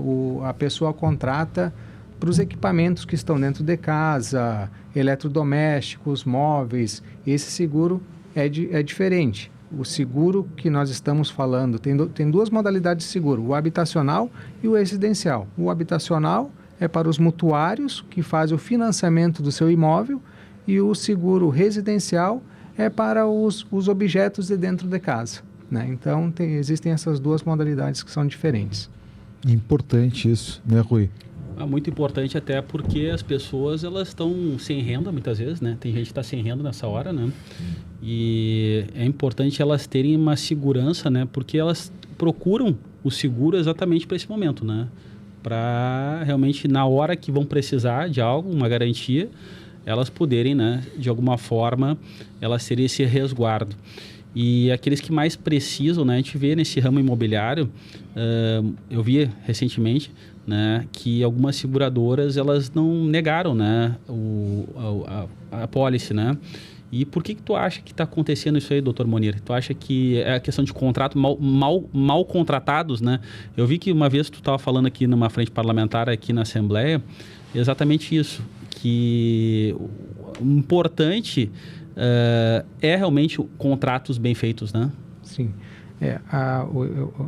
a pessoa contrata para os equipamentos que estão dentro de casa, eletrodomésticos, móveis. Esse seguro é diferente. O seguro que nós estamos falando, tem duas modalidades de seguro, o habitacional e o residencial. O habitacional é para os mutuários que fazem o financiamento do seu imóvel e o seguro residencial é para os objetos de dentro de casa, né? Então, existem essas duas modalidades que são diferentes. Importante isso, né, Rui? Muito importante, até porque as pessoas elas estão sem renda muitas vezes, né? Tem gente que está sem renda nessa hora, né? E é importante elas terem uma segurança, né? Porque elas procuram o seguro exatamente para esse momento, né? Para realmente, na hora que vão precisar de algo, uma garantia, elas poderem, né? De alguma forma, elas terem esse resguardo. E aqueles que mais precisam, né? A gente vê nesse ramo imobiliário, eu vi recentemente, né, que algumas seguradoras elas não negaram, né, a pólice, né, E por que tu acha que está acontecendo isso aí, doutor Monir? Tu acha que é a questão de contrato mal contratados, né? Eu vi que uma vez tu estava falando aqui numa frente parlamentar aqui na Assembleia, exatamente isso, que o importante é realmente contratos bem feitos, né? Sim.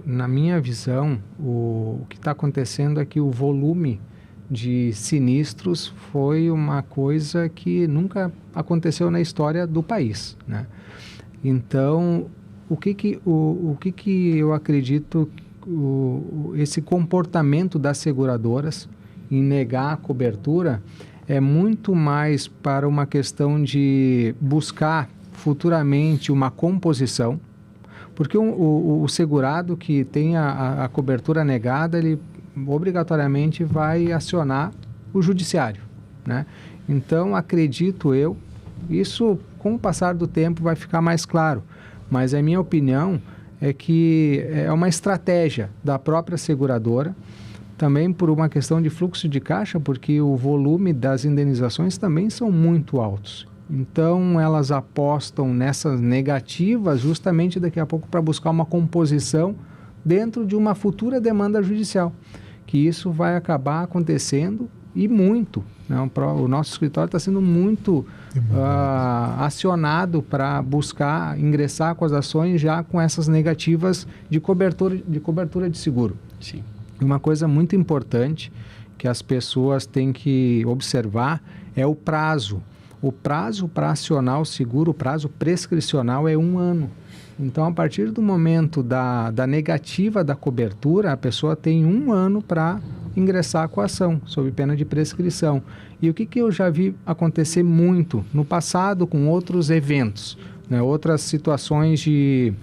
Na minha visão, o que está acontecendo é que o volume de sinistros foi uma coisa que nunca aconteceu na história do país, né? Então, o que eu acredito, esse comportamento das seguradoras em negar a cobertura é muito mais para uma questão de buscar futuramente uma composição, porque o segurado que tem a cobertura negada, ele obrigatoriamente vai acionar o judiciário, né? Então, acredito eu, isso com o passar do tempo vai ficar mais claro, mas a minha opinião é que é uma estratégia da própria seguradora, também por uma questão de fluxo de caixa, porque o volume das indenizações também são muito altos. Então, elas apostam nessas negativas justamente daqui a pouco para buscar uma composição dentro de uma futura demanda judicial, que isso vai acabar acontecendo e muito, né? O nosso escritório está sendo muito acionado para buscar ingressar com as ações já com essas negativas de cobertura de seguro. Sim. Uma coisa muito importante que as pessoas têm que observar é o prazo. O prazo para acionar o seguro, o prazo prescricional é 1 ano. Então, a partir do momento da negativa da cobertura, a pessoa tem 1 ano para ingressar com a ação, sob pena de prescrição. E o que eu já vi acontecer muito no passado com outros eventos, né, outras situações de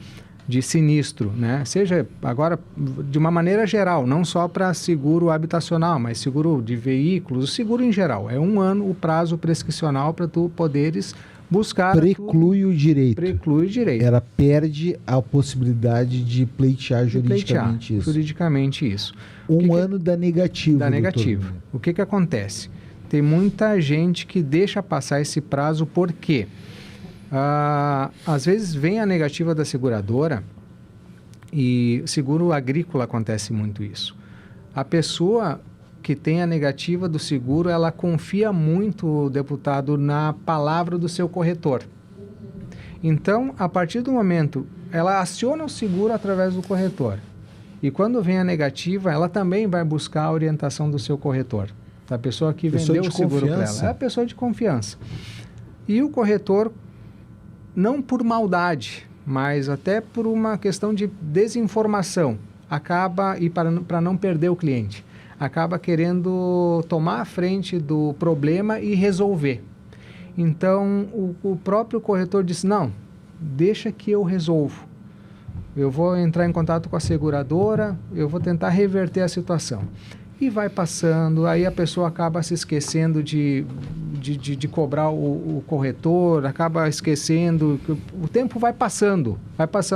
sinistro, né? Seja agora de uma maneira geral, não só para seguro habitacional, mas seguro de veículos, o seguro em geral. É 1 ano o prazo prescricional para tu poderes buscar... Preclui o direito. Preclui o direito. Ela perde a possibilidade de pleitear juridicamente isso. Juridicamente isso. Um ano da negativa. Da negativa. O que acontece? Tem muita gente que deixa passar esse prazo porque... às vezes vem a negativa da seguradora e seguro agrícola acontece muito isso. A pessoa que tem a negativa do seguro, ela confia muito, deputado, na palavra do seu corretor. Então, a partir do momento, ela aciona o seguro através do corretor. E quando vem a negativa, ela também vai buscar a orientação do seu corretor, da pessoa que vendeu o seguro para ela. É a pessoa de confiança. E o corretor, não por maldade, mas até por uma questão de desinformação, acaba, e para não perder o cliente, acaba querendo tomar a frente do problema e resolver. Então, o próprio corretor disse, não, deixa que eu resolvo. Eu vou entrar em contato com a seguradora, eu vou tentar reverter a situação. E vai passando, aí a pessoa acaba se esquecendo de cobrar o corretor, acaba esquecendo, o tempo vai passando.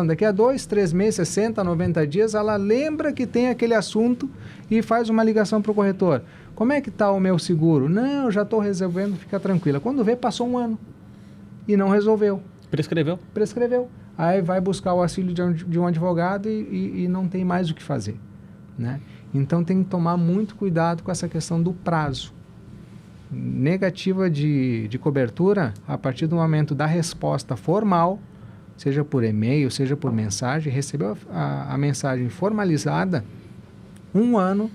Daqui a 2, 3 meses, 60, 90 dias, ela lembra que tem aquele assunto e faz uma ligação para o corretor. Como é que está o meu seguro? Não, eu já estou resolvendo, fica tranquila. Quando vê, passou 1 ano e não resolveu. Prescreveu. Aí vai buscar o auxílio de um advogado e não tem mais o que fazer, né? Então, tem que tomar muito cuidado com essa questão do prazo. Negativa de cobertura, a partir do momento da resposta formal, seja por e-mail, seja por mensagem, recebeu a mensagem formalizada, 1 ano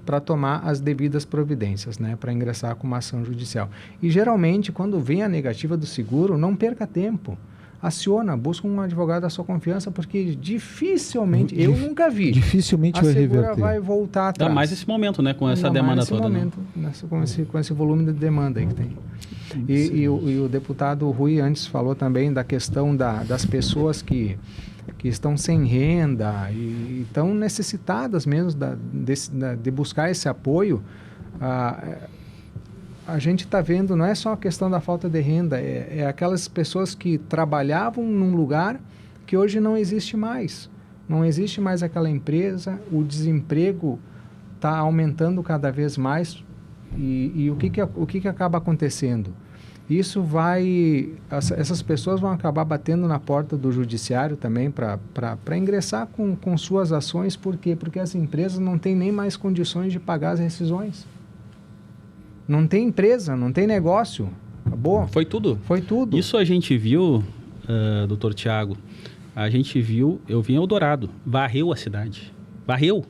para tomar as devidas providências, né, para ingressar com uma ação judicial. E, geralmente, quando vem a negativa do seguro, não perca tempo. Aciona, busca um advogado da sua confiança, porque dificilmente, eu nunca vi, dificilmente vai reverter. A segura vai voltar atrás. Dá mais esse momento, né, com essa demanda toda. Com esse volume de demanda aí que tem. E o deputado Rui antes falou também da questão das pessoas que estão sem renda e estão necessitadas mesmo de buscar esse apoio. A gente está vendo, não é só a questão da falta de renda, é aquelas pessoas que trabalhavam num lugar que hoje não existe mais. Não existe mais aquela empresa, o desemprego está aumentando cada vez mais. E o que acaba acontecendo? isso essas pessoas vão acabar batendo na porta do judiciário também para ingressar com suas ações. Por quê? Porque as empresas não têm nem mais condições de pagar as rescisões. Não tem empresa, não tem negócio. Acabou. Foi tudo. Foi tudo. Isso a gente viu, doutor Tiago, eu vim em Eldorado, varreu a cidade. Varreu.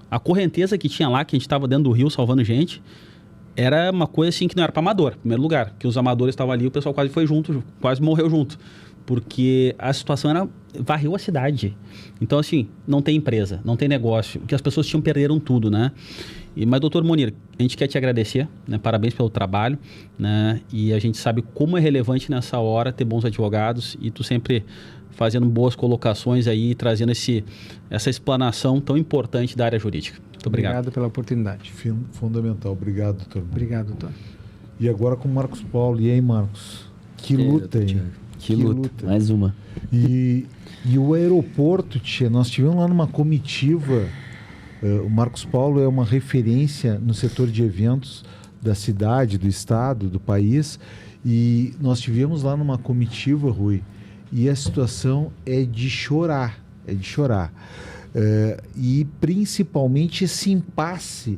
A correnteza que tinha lá, que a gente estava dentro do rio salvando gente, era uma coisa assim que não era para amador, em primeiro lugar. Que os amadores estavam ali, o pessoal quase foi junto, quase morreu junto. Porque a situação varreu a cidade. Então, assim, não tem empresa, não tem negócio. Que as pessoas perderam tudo, né? Mas, doutor Monir, a gente quer te agradecer, né? Parabéns pelo trabalho, né? E a gente sabe como é relevante nessa hora ter bons advogados e tu sempre fazendo boas colocações aí, trazendo essa explanação tão importante da área jurídica. Muito obrigado. Obrigado pela oportunidade. Fundamental. Obrigado, doutor. Obrigado, doutor. E agora com o Marcos Paulo. E aí, Marcos? Que luta, hein? Que luta. Mais uma. E o aeroporto, tia, nós tivemos lá numa comitiva. O Marcos Paulo é uma referência no setor de eventos da cidade, do estado, do país. E nós tivemos lá numa comitiva, Rui, e a situação é de chorar. É de chorar. E principalmente esse impasse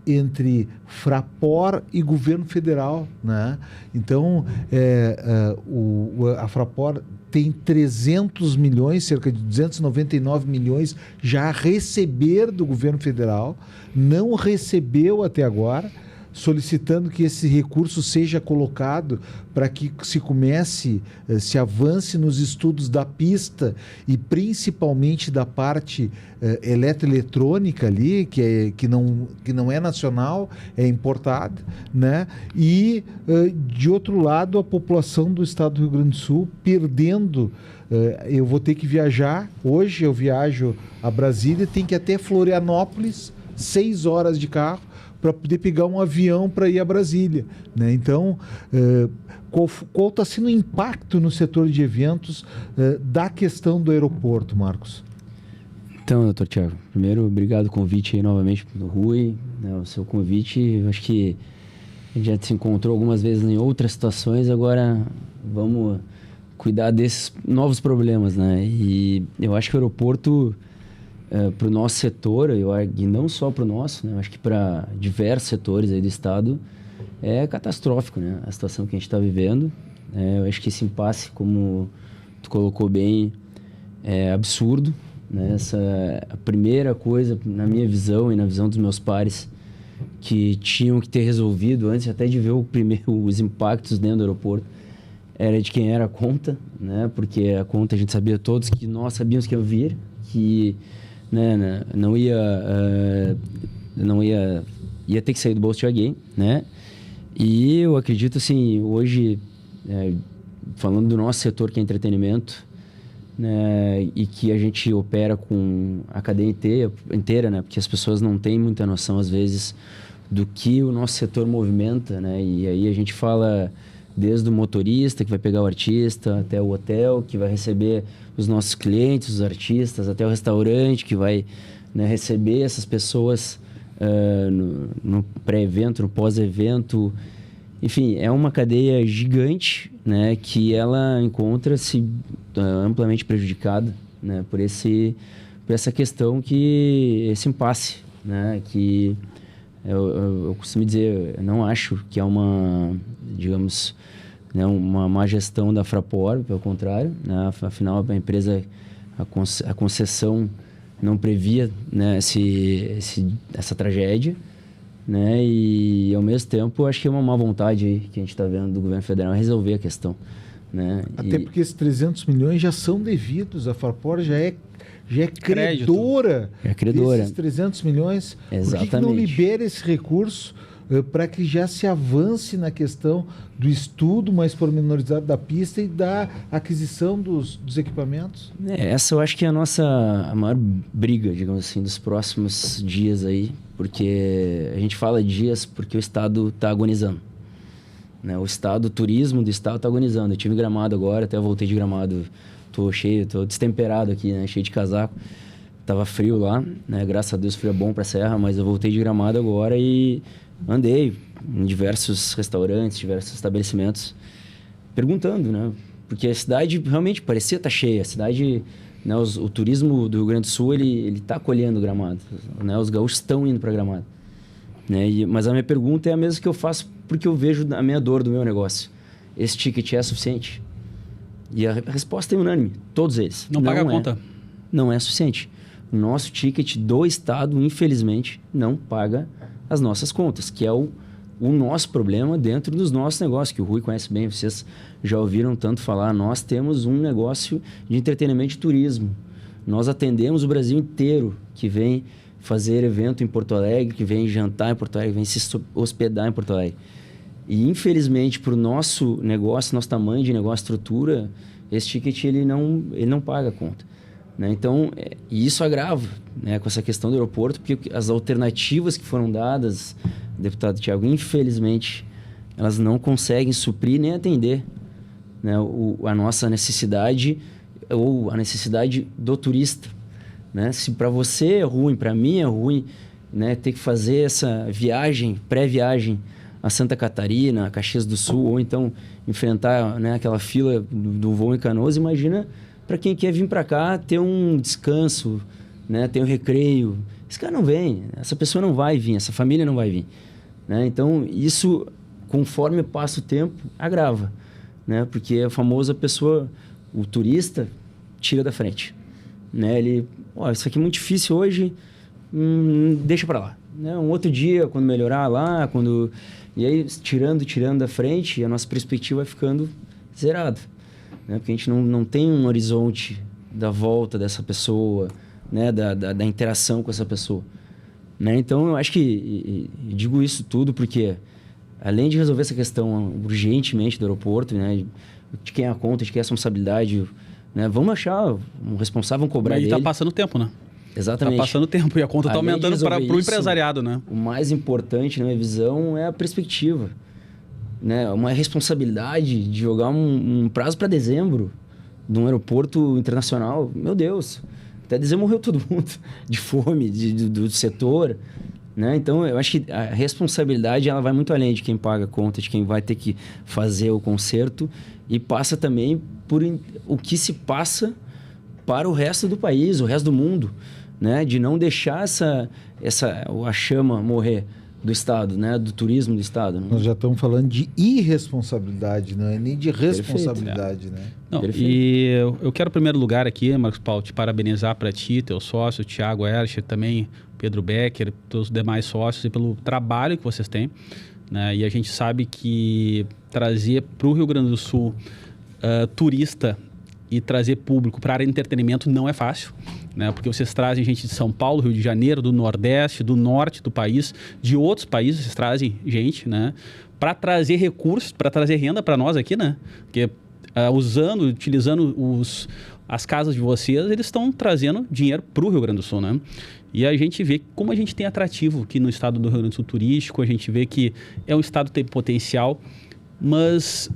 entre Fraport e governo federal, né? Então, a Fraport tem 300 milhões, cerca de 299 milhões já a receber do governo federal, não recebeu até agora, solicitando que esse recurso seja colocado para que se avance nos estudos da pista e principalmente da parte eletroeletrônica ali, que não é nacional, é importada, né? E, de outro lado, a população do estado do Rio Grande do Sul perdendo. Eu vou ter que viajar, hoje eu viajo a Brasília, tem que ir até Florianópolis, 6 horas de carro, para poder pegar um avião para ir a Brasília, né? Então, qual está sendo o impacto no setor de eventos da questão do aeroporto, Marcos? Então, doutor Tiago, primeiro, obrigado o convite aí novamente do Rui, né, o seu convite. Eu acho que a gente já se encontrou algumas vezes em outras situações, agora vamos cuidar desses novos problemas, né? E eu acho que o aeroporto, para o nosso setor, e não só para o nosso, né? Eu acho que para diversos setores aí do estado, é catastrófico, né? A situação que a gente está vivendo. Eu acho que esse impasse, como tu colocou bem, é absurdo, né? Essa a primeira coisa, na minha visão e na visão dos meus pares, que tinham que ter resolvido antes até de ver os impactos dentro do aeroporto, era de quem era a conta, né? Porque a conta a gente sabia todos que nós sabíamos que ia vir, que, né, ia ter que sair do bolso de alguém, né? E eu acredito, assim, hoje, falando do nosso setor, que é entretenimento, né, e que a gente opera com a cadeia inteira, né? Porque as pessoas não têm muita noção, às vezes, do que o nosso setor movimenta, né? E aí a gente fala desde o motorista que vai pegar o artista, até o hotel que vai receber os nossos clientes, os artistas, até o restaurante que vai, né, receber essas pessoas no pré-evento, no pós-evento. Enfim, é uma cadeia gigante, né, que ela encontra-se amplamente prejudicada, né, por essa questão, esse impasse, né, que eu costumo dizer, eu não acho que é uma, digamos, né, uma má gestão da Fraport, pelo contrário, né, afinal a empresa, a concessão não previa, né, essa tragédia, né, e ao mesmo tempo acho que é uma má vontade aí que a gente está vendo do governo federal resolver a questão, né? Até porque esses 300 milhões já são devidos, a Fraport já é credora, desses 300 milhões. Exatamente. Por que não libera esse recurso para que já se avance na questão do estudo mais pormenorizado da pista e da aquisição dos equipamentos? Essa eu acho que é a maior briga, digamos assim, dos próximos dias aí, porque a gente fala dias porque o Estado está agonizando, né? O turismo do Estado está agonizando. Eu tive Gramado agora, até eu voltei de Gramado, tô destemperado aqui, né? Cheio de casaco. Tava frio lá, né? Graças a Deus o frio é bom para a serra, mas eu voltei de Gramado agora e andei em diversos restaurantes, diversos estabelecimentos, perguntando, né? Porque a cidade realmente parecia estar cheia. A cidade, né, o turismo do Rio Grande do Sul, ele está acolhendo Gramado, né? Os gaúchos estão indo para Gramado, né? Mas a minha pergunta é a mesma que eu faço porque eu vejo a minha dor do meu negócio. Esse ticket é suficiente? E a resposta é unânime, todos eles. Não paga a conta. Não é suficiente. O nosso ticket do Estado, infelizmente, não paga as nossas contas, que é o nosso problema dentro dos nossos negócios, que o Rui conhece bem, vocês já ouviram tanto falar. Nós temos um negócio de entretenimento e turismo. Nós atendemos o Brasil inteiro que vem fazer evento em Porto Alegre, que vem jantar em Porto Alegre, vem se hospedar em Porto Alegre. E, infelizmente, para o nosso negócio, nosso tamanho de negócio, estrutura, esse ticket ele não paga a conta, né? Então, e isso agrava, né, com essa questão do aeroporto, porque as alternativas que foram dadas, deputado Thiago, infelizmente, elas não conseguem suprir nem atender, né, a nossa necessidade ou a necessidade do turista, né? Se para você é ruim, para mim é ruim, né, ter que fazer essa viagem, pré-viagem a Santa Catarina, a Caxias do Sul, ou então enfrentar, né, aquela fila do voo em Canoas, imagina para quem quer vir para cá ter um descanso, né, ter um recreio. Esse cara não vem, essa pessoa não vai vir, essa família não vai vir, né? Então, isso, conforme passa o tempo, agrava, né? Porque é famoso a pessoa, o turista, tira da frente, né? Ele, isso aqui é muito difícil hoje, deixa para lá, né? Um outro dia, quando melhorar lá, quando... E aí, tirando da frente, a nossa perspectiva vai ficando zerada, né? Porque a gente não tem um horizonte da volta dessa pessoa, né? Da interação com essa pessoa, né? Então, eu acho que... E digo isso tudo porque, além de resolver essa questão urgentemente do aeroporto, né? De quem é a conta, de quem é a responsabilidade, né? Vamos achar um responsável, vamos cobrar dele. E tá passando tempo, né? Exatamente. Tá passando tempo e a conta está aumentando para o empresariado, né? O mais importante, na minha visão, é a perspectiva, né? Uma responsabilidade de jogar um prazo para dezembro de um aeroporto internacional. Meu Deus, até dezembro morreu todo mundo de fome, do setor, né? Então, eu acho que a responsabilidade ela vai muito além de quem paga a conta, de quem vai ter que fazer o conserto, e passa também por o que se passa para o resto do país, o resto do mundo, né? De não deixar a chama morrer do Estado, né? Do turismo do Estado. Né? Nós já estamos falando de irresponsabilidade, não é nem de responsabilidade, né? Não, e eu quero, em primeiro lugar aqui, Marcos Paulo, te parabenizar para ti, teu sócio, Thiago Ercher, também Pedro Becker, todos os demais sócios, e pelo trabalho que vocês têm, né? E a gente sabe que trazer para o Rio Grande do Sul turista e trazer público para a área de entretenimento não é fácil, né? Porque vocês trazem gente de São Paulo, Rio de Janeiro, do Nordeste, do Norte do país, de outros países, vocês trazem gente, né? Para trazer recursos, para trazer renda para nós aqui, né? Porque utilizando as casas de vocês, eles estão trazendo dinheiro para o Rio Grande do Sul, né? E a gente vê como a gente tem atrativo aqui no estado do Rio Grande do Sul turístico, a gente vê que é um estado que tem potencial, mas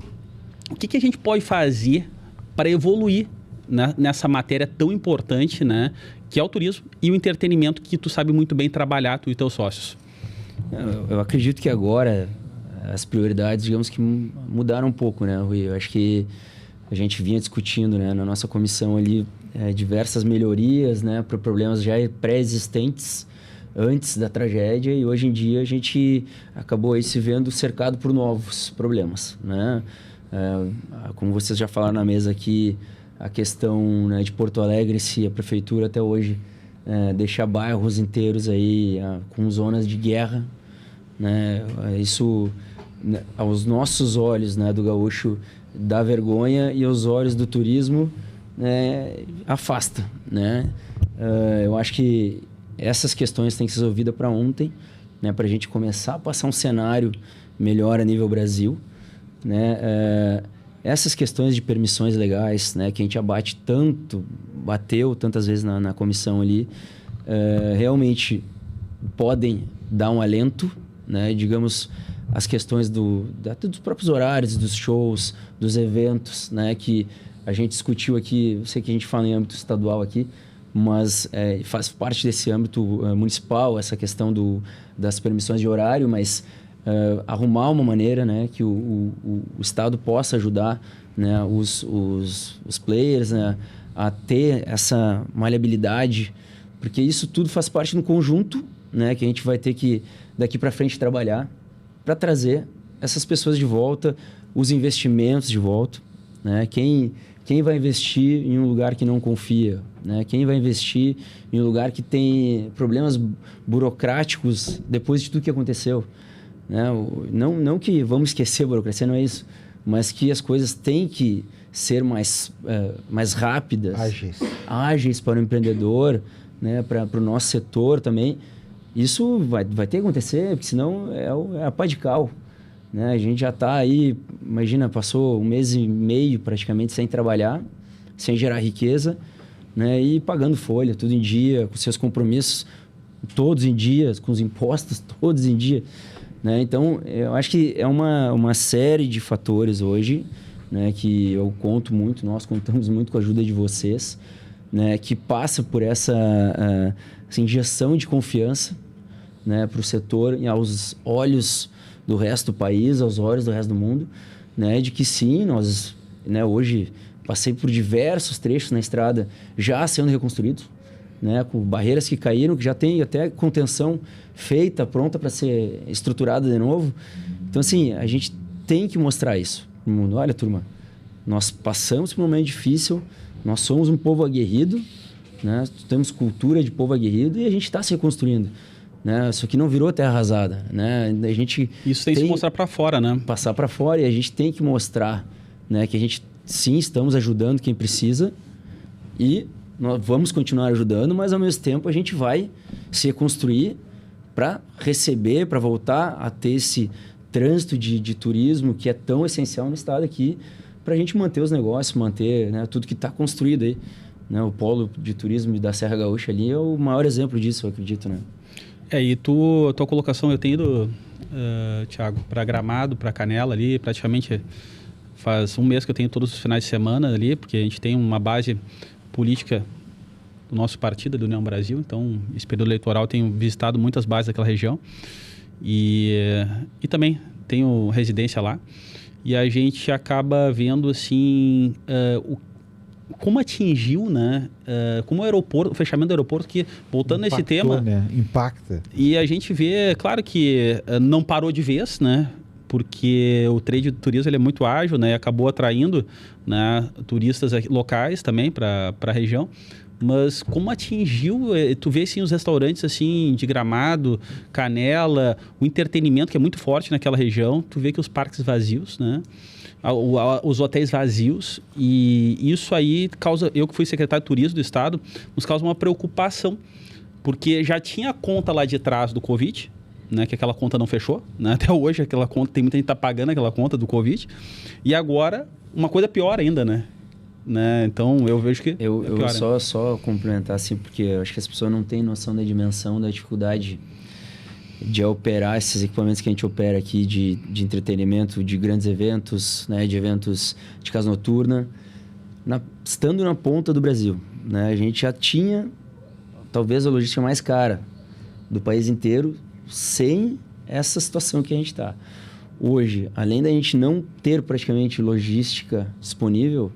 o que a gente pode fazer para evoluir, né, nessa matéria tão importante, né, que é o turismo e o entretenimento, que tu sabe muito bem trabalhar, tu e teus sócios? Eu acredito que agora as prioridades, digamos que mudaram um pouco, né, Rui? Eu acho que a gente vinha discutindo, né, na nossa comissão ali diversas melhorias, né, para problemas já pré-existentes antes da tragédia, e hoje em dia a gente acabou aí se vendo cercado por novos problemas, né? Como vocês já falaram na mesa aqui, a questão, né, de Porto Alegre, se a prefeitura até hoje deixa bairros inteiros aí com zonas de guerra, né? Isso, né, aos nossos olhos, né, do gaúcho, dá vergonha, e aos olhos do turismo, afasta, né? Eu acho que essas questões têm que ser resolvidas para ontem, né, para a gente começar a passar um cenário melhor a nível Brasil, né? Essas questões de permissões legais, né, que a gente bateu tantas vezes na comissão ali, realmente podem dar um alento, né? Digamos, as questões dos próprios horários, dos shows, dos eventos, né, que a gente discutiu aqui. Eu sei que a gente fala em âmbito estadual aqui, mas faz parte desse âmbito municipal, essa questão das permissões de horário, mas arrumar uma maneira, né, que o Estado possa ajudar, né, os players, né, a ter essa maleabilidade, porque isso tudo faz parte do conjunto, né, que a gente vai ter que, daqui para frente, trabalhar para trazer essas pessoas de volta, os investimentos de volta, né? Quem vai investir em um lugar que não confia, né? Quem vai investir em um lugar que tem problemas burocráticos depois de tudo que aconteceu, né? Não que vamos esquecer a burocracia, não é isso, mas que as coisas têm que ser mais rápidas, ágeis para o empreendedor, né? Para o nosso setor também. Isso vai ter que acontecer, porque senão é a pá de cal, né? A gente já está aí, imagina, passou 1 mês e meio praticamente sem trabalhar, sem gerar riqueza, né? E pagando folha, tudo em dia, com seus compromissos todos em dia, com os impostos todos em dia, né? Então, eu acho que é uma série de fatores hoje, né, que eu conto muito, nós contamos muito com a ajuda de vocês, né, que passa por essa injeção de confiança, né, para o setor e aos olhos do resto do país, aos olhos do resto do mundo, né, de que sim, nós, né, hoje passei por diversos trechos na estrada já sendo reconstruídos, né, com barreiras que caíram, que já tem até contenção feita, pronta para ser estruturada de novo. Então, assim, a gente tem que mostrar isso no mundo. Olha, turma, nós passamos por um momento difícil, nós somos um povo aguerrido, né, temos cultura de povo aguerrido e a gente está se reconstruindo. Né? Isso aqui não virou terra arrasada, né? A gente isso tem que se mostrar para fora, né? Passar para fora, e a gente tem que mostrar, né, que a gente sim estamos ajudando quem precisa e nós vamos continuar ajudando, mas ao mesmo tempo a gente vai se reconstruir para receber, para voltar a ter esse trânsito de turismo que é tão essencial no estado aqui, para a gente manter os negócios, manter, né, tudo que está construído aí, né? O polo de turismo da Serra Gaúcha ali é o maior exemplo disso, eu acredito, né? E tua colocação, eu tenho ido, Thiago, para Gramado, para Canela ali, praticamente faz 1 mês que eu tenho todos os finais de semana ali, porque a gente tem uma base política do nosso partido, do União Brasil, então esse período eleitoral eu tenho visitado muitas bases daquela região e também tenho residência lá, e a gente acaba vendo assim como atingiu, né? Como o aeroporto, o fechamento do aeroporto, que voltando nesse tema, né? Impacta. E a gente vê, claro que não parou de vez, né? Porque o trade do turismo ele é muito ágil, né? E acabou atraindo, né, turistas locais também para a região. Mas como atingiu, tu vê assim, os restaurantes assim, de Gramado, Canela, o entretenimento que é muito forte naquela região, tu vê que os parques vazios, né? Os hotéis vazios, e isso aí causa, eu que fui secretário de turismo do estado, nos causa uma preocupação, porque já tinha a conta lá de trás do Covid, né, que aquela conta não fechou, né, até hoje aquela conta, tem muita gente que tá pagando aquela conta do Covid, e agora uma coisa pior ainda, né, então eu vejo que eu só complementar assim, porque eu acho que as pessoas não têm noção da dimensão da dificuldade de operar esses equipamentos que a gente opera aqui de entretenimento, de grandes eventos, né, de eventos de casa noturna, estando na ponta do Brasil, né? A gente já tinha talvez a logística mais cara do país inteiro sem essa situação que a gente está. Hoje, além da gente não ter praticamente logística disponível,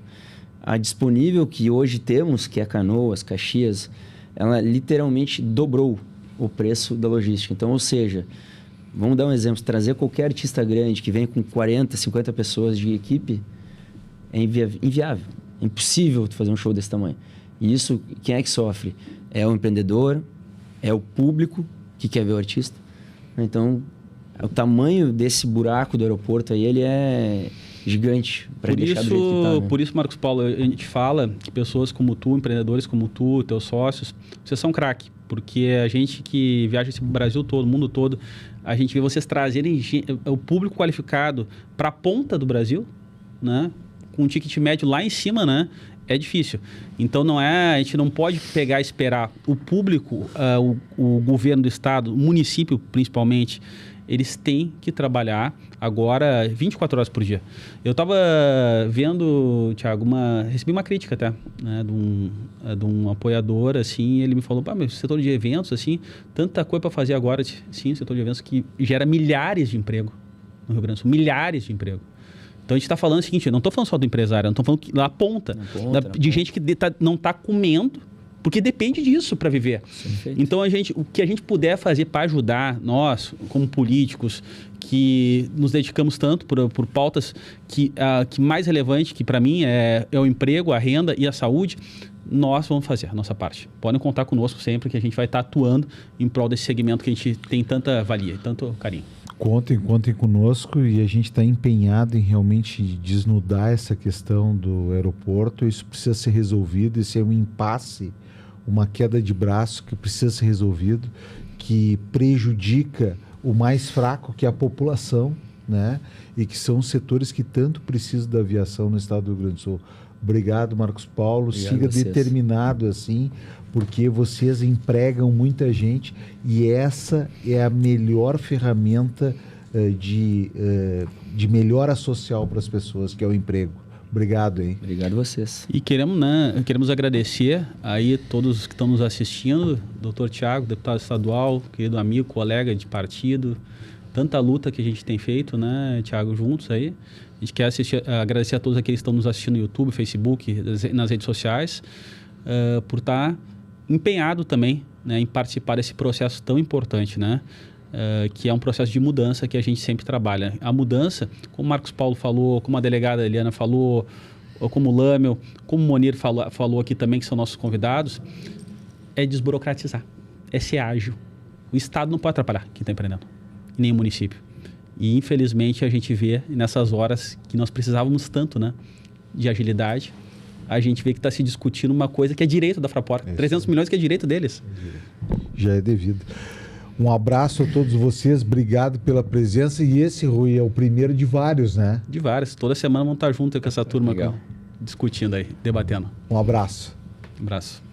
a disponível que hoje temos, que é Canoas, Caxias, ela literalmente dobrou o preço da logística. Então, ou seja, vamos dar um exemplo, trazer qualquer artista grande que vem com 40, 50 pessoas de equipe é inviável. É impossível tu fazer um show desse tamanho. E isso, quem é que sofre? É o empreendedor, é o público que quer ver o artista. Então, o tamanho desse buraco do aeroporto aí, ele é gigante para deixar do jeito que tá, né? Por isso, Marcos Paulo, a gente fala que pessoas como tu, empreendedores como tu, teus sócios, vocês são craque. Porque a gente que viaja esse Brasil todo, o mundo todo, a gente vê vocês trazerem o público qualificado para a ponta do Brasil, né? Com um ticket médio lá em cima, né? É difícil. Então, a gente não pode pegar e esperar o público, o governo do estado, o município principalmente, eles têm que trabalhar agora 24 horas por dia. Eu estava vendo, Thiago, recebi uma crítica até, né, de um apoiador, assim, ele me falou, meu setor de eventos, assim, tanta coisa para fazer agora. Sim, setor de eventos que gera milhares de emprego no Rio Grande do Sul, milhares de emprego. Então, a gente está falando o seguinte, eu não estou falando só do empresário, eu estou falando na ponta, de gente que não está comendo, porque depende disso para viver. Perfeito. Então, o que a gente puder fazer para ajudar nós, como políticos, que nos dedicamos tanto por pautas que mais relevante, que para mim é o emprego, a renda e a saúde, nós vamos fazer a nossa parte. Podem contar conosco sempre que a gente vai estar atuando em prol desse segmento que a gente tem tanta valia e tanto carinho. Contem conosco, e a gente está empenhado em realmente desnudar essa questão do aeroporto. Isso precisa ser resolvido, isso é um impasse, uma queda de braço que precisa ser resolvido, que prejudica o mais fraco, que é a população, né? E que são os setores que tanto precisam da aviação no estado do Rio Grande do Sul. Obrigado, Marcos Paulo. Obrigado Siga a vocês. Determinado assim, porque vocês empregam muita gente e essa é a melhor ferramenta de melhora social para as pessoas, que é o emprego. Obrigado, hein? Obrigado a vocês. E queremos agradecer aí todos que estão nos assistindo, doutor Thiago, deputado estadual, querido amigo, colega de partido, tanta luta que a gente tem feito, né, Thiago, juntos aí. A gente quer agradecer a todos aqueles que estão nos assistindo no YouTube, Facebook, nas redes sociais, por estar empenhado também, né, em participar desse processo tão importante, né, que é um processo de mudança que a gente sempre trabalha. A mudança, como o Marcos Paulo falou, como a delegada Eliana falou, como o Lâmel, como o Monir falou aqui também, que são nossos convidados, é desburocratizar, é ser ágil. O Estado não pode atrapalhar quem está empreendendo, nem o município. E, infelizmente, a gente vê nessas horas que nós precisávamos tanto, né, de agilidade, a gente vê que está se discutindo uma coisa que é direito da Fraport. 300 milhões que é direito deles. Já é devido. Um abraço a todos vocês, obrigado pela presença. E esse, Rui, é o primeiro de vários, né? De vários. Toda semana vamos estar junto com essa turma discutindo aí, debatendo. Um abraço. Um abraço.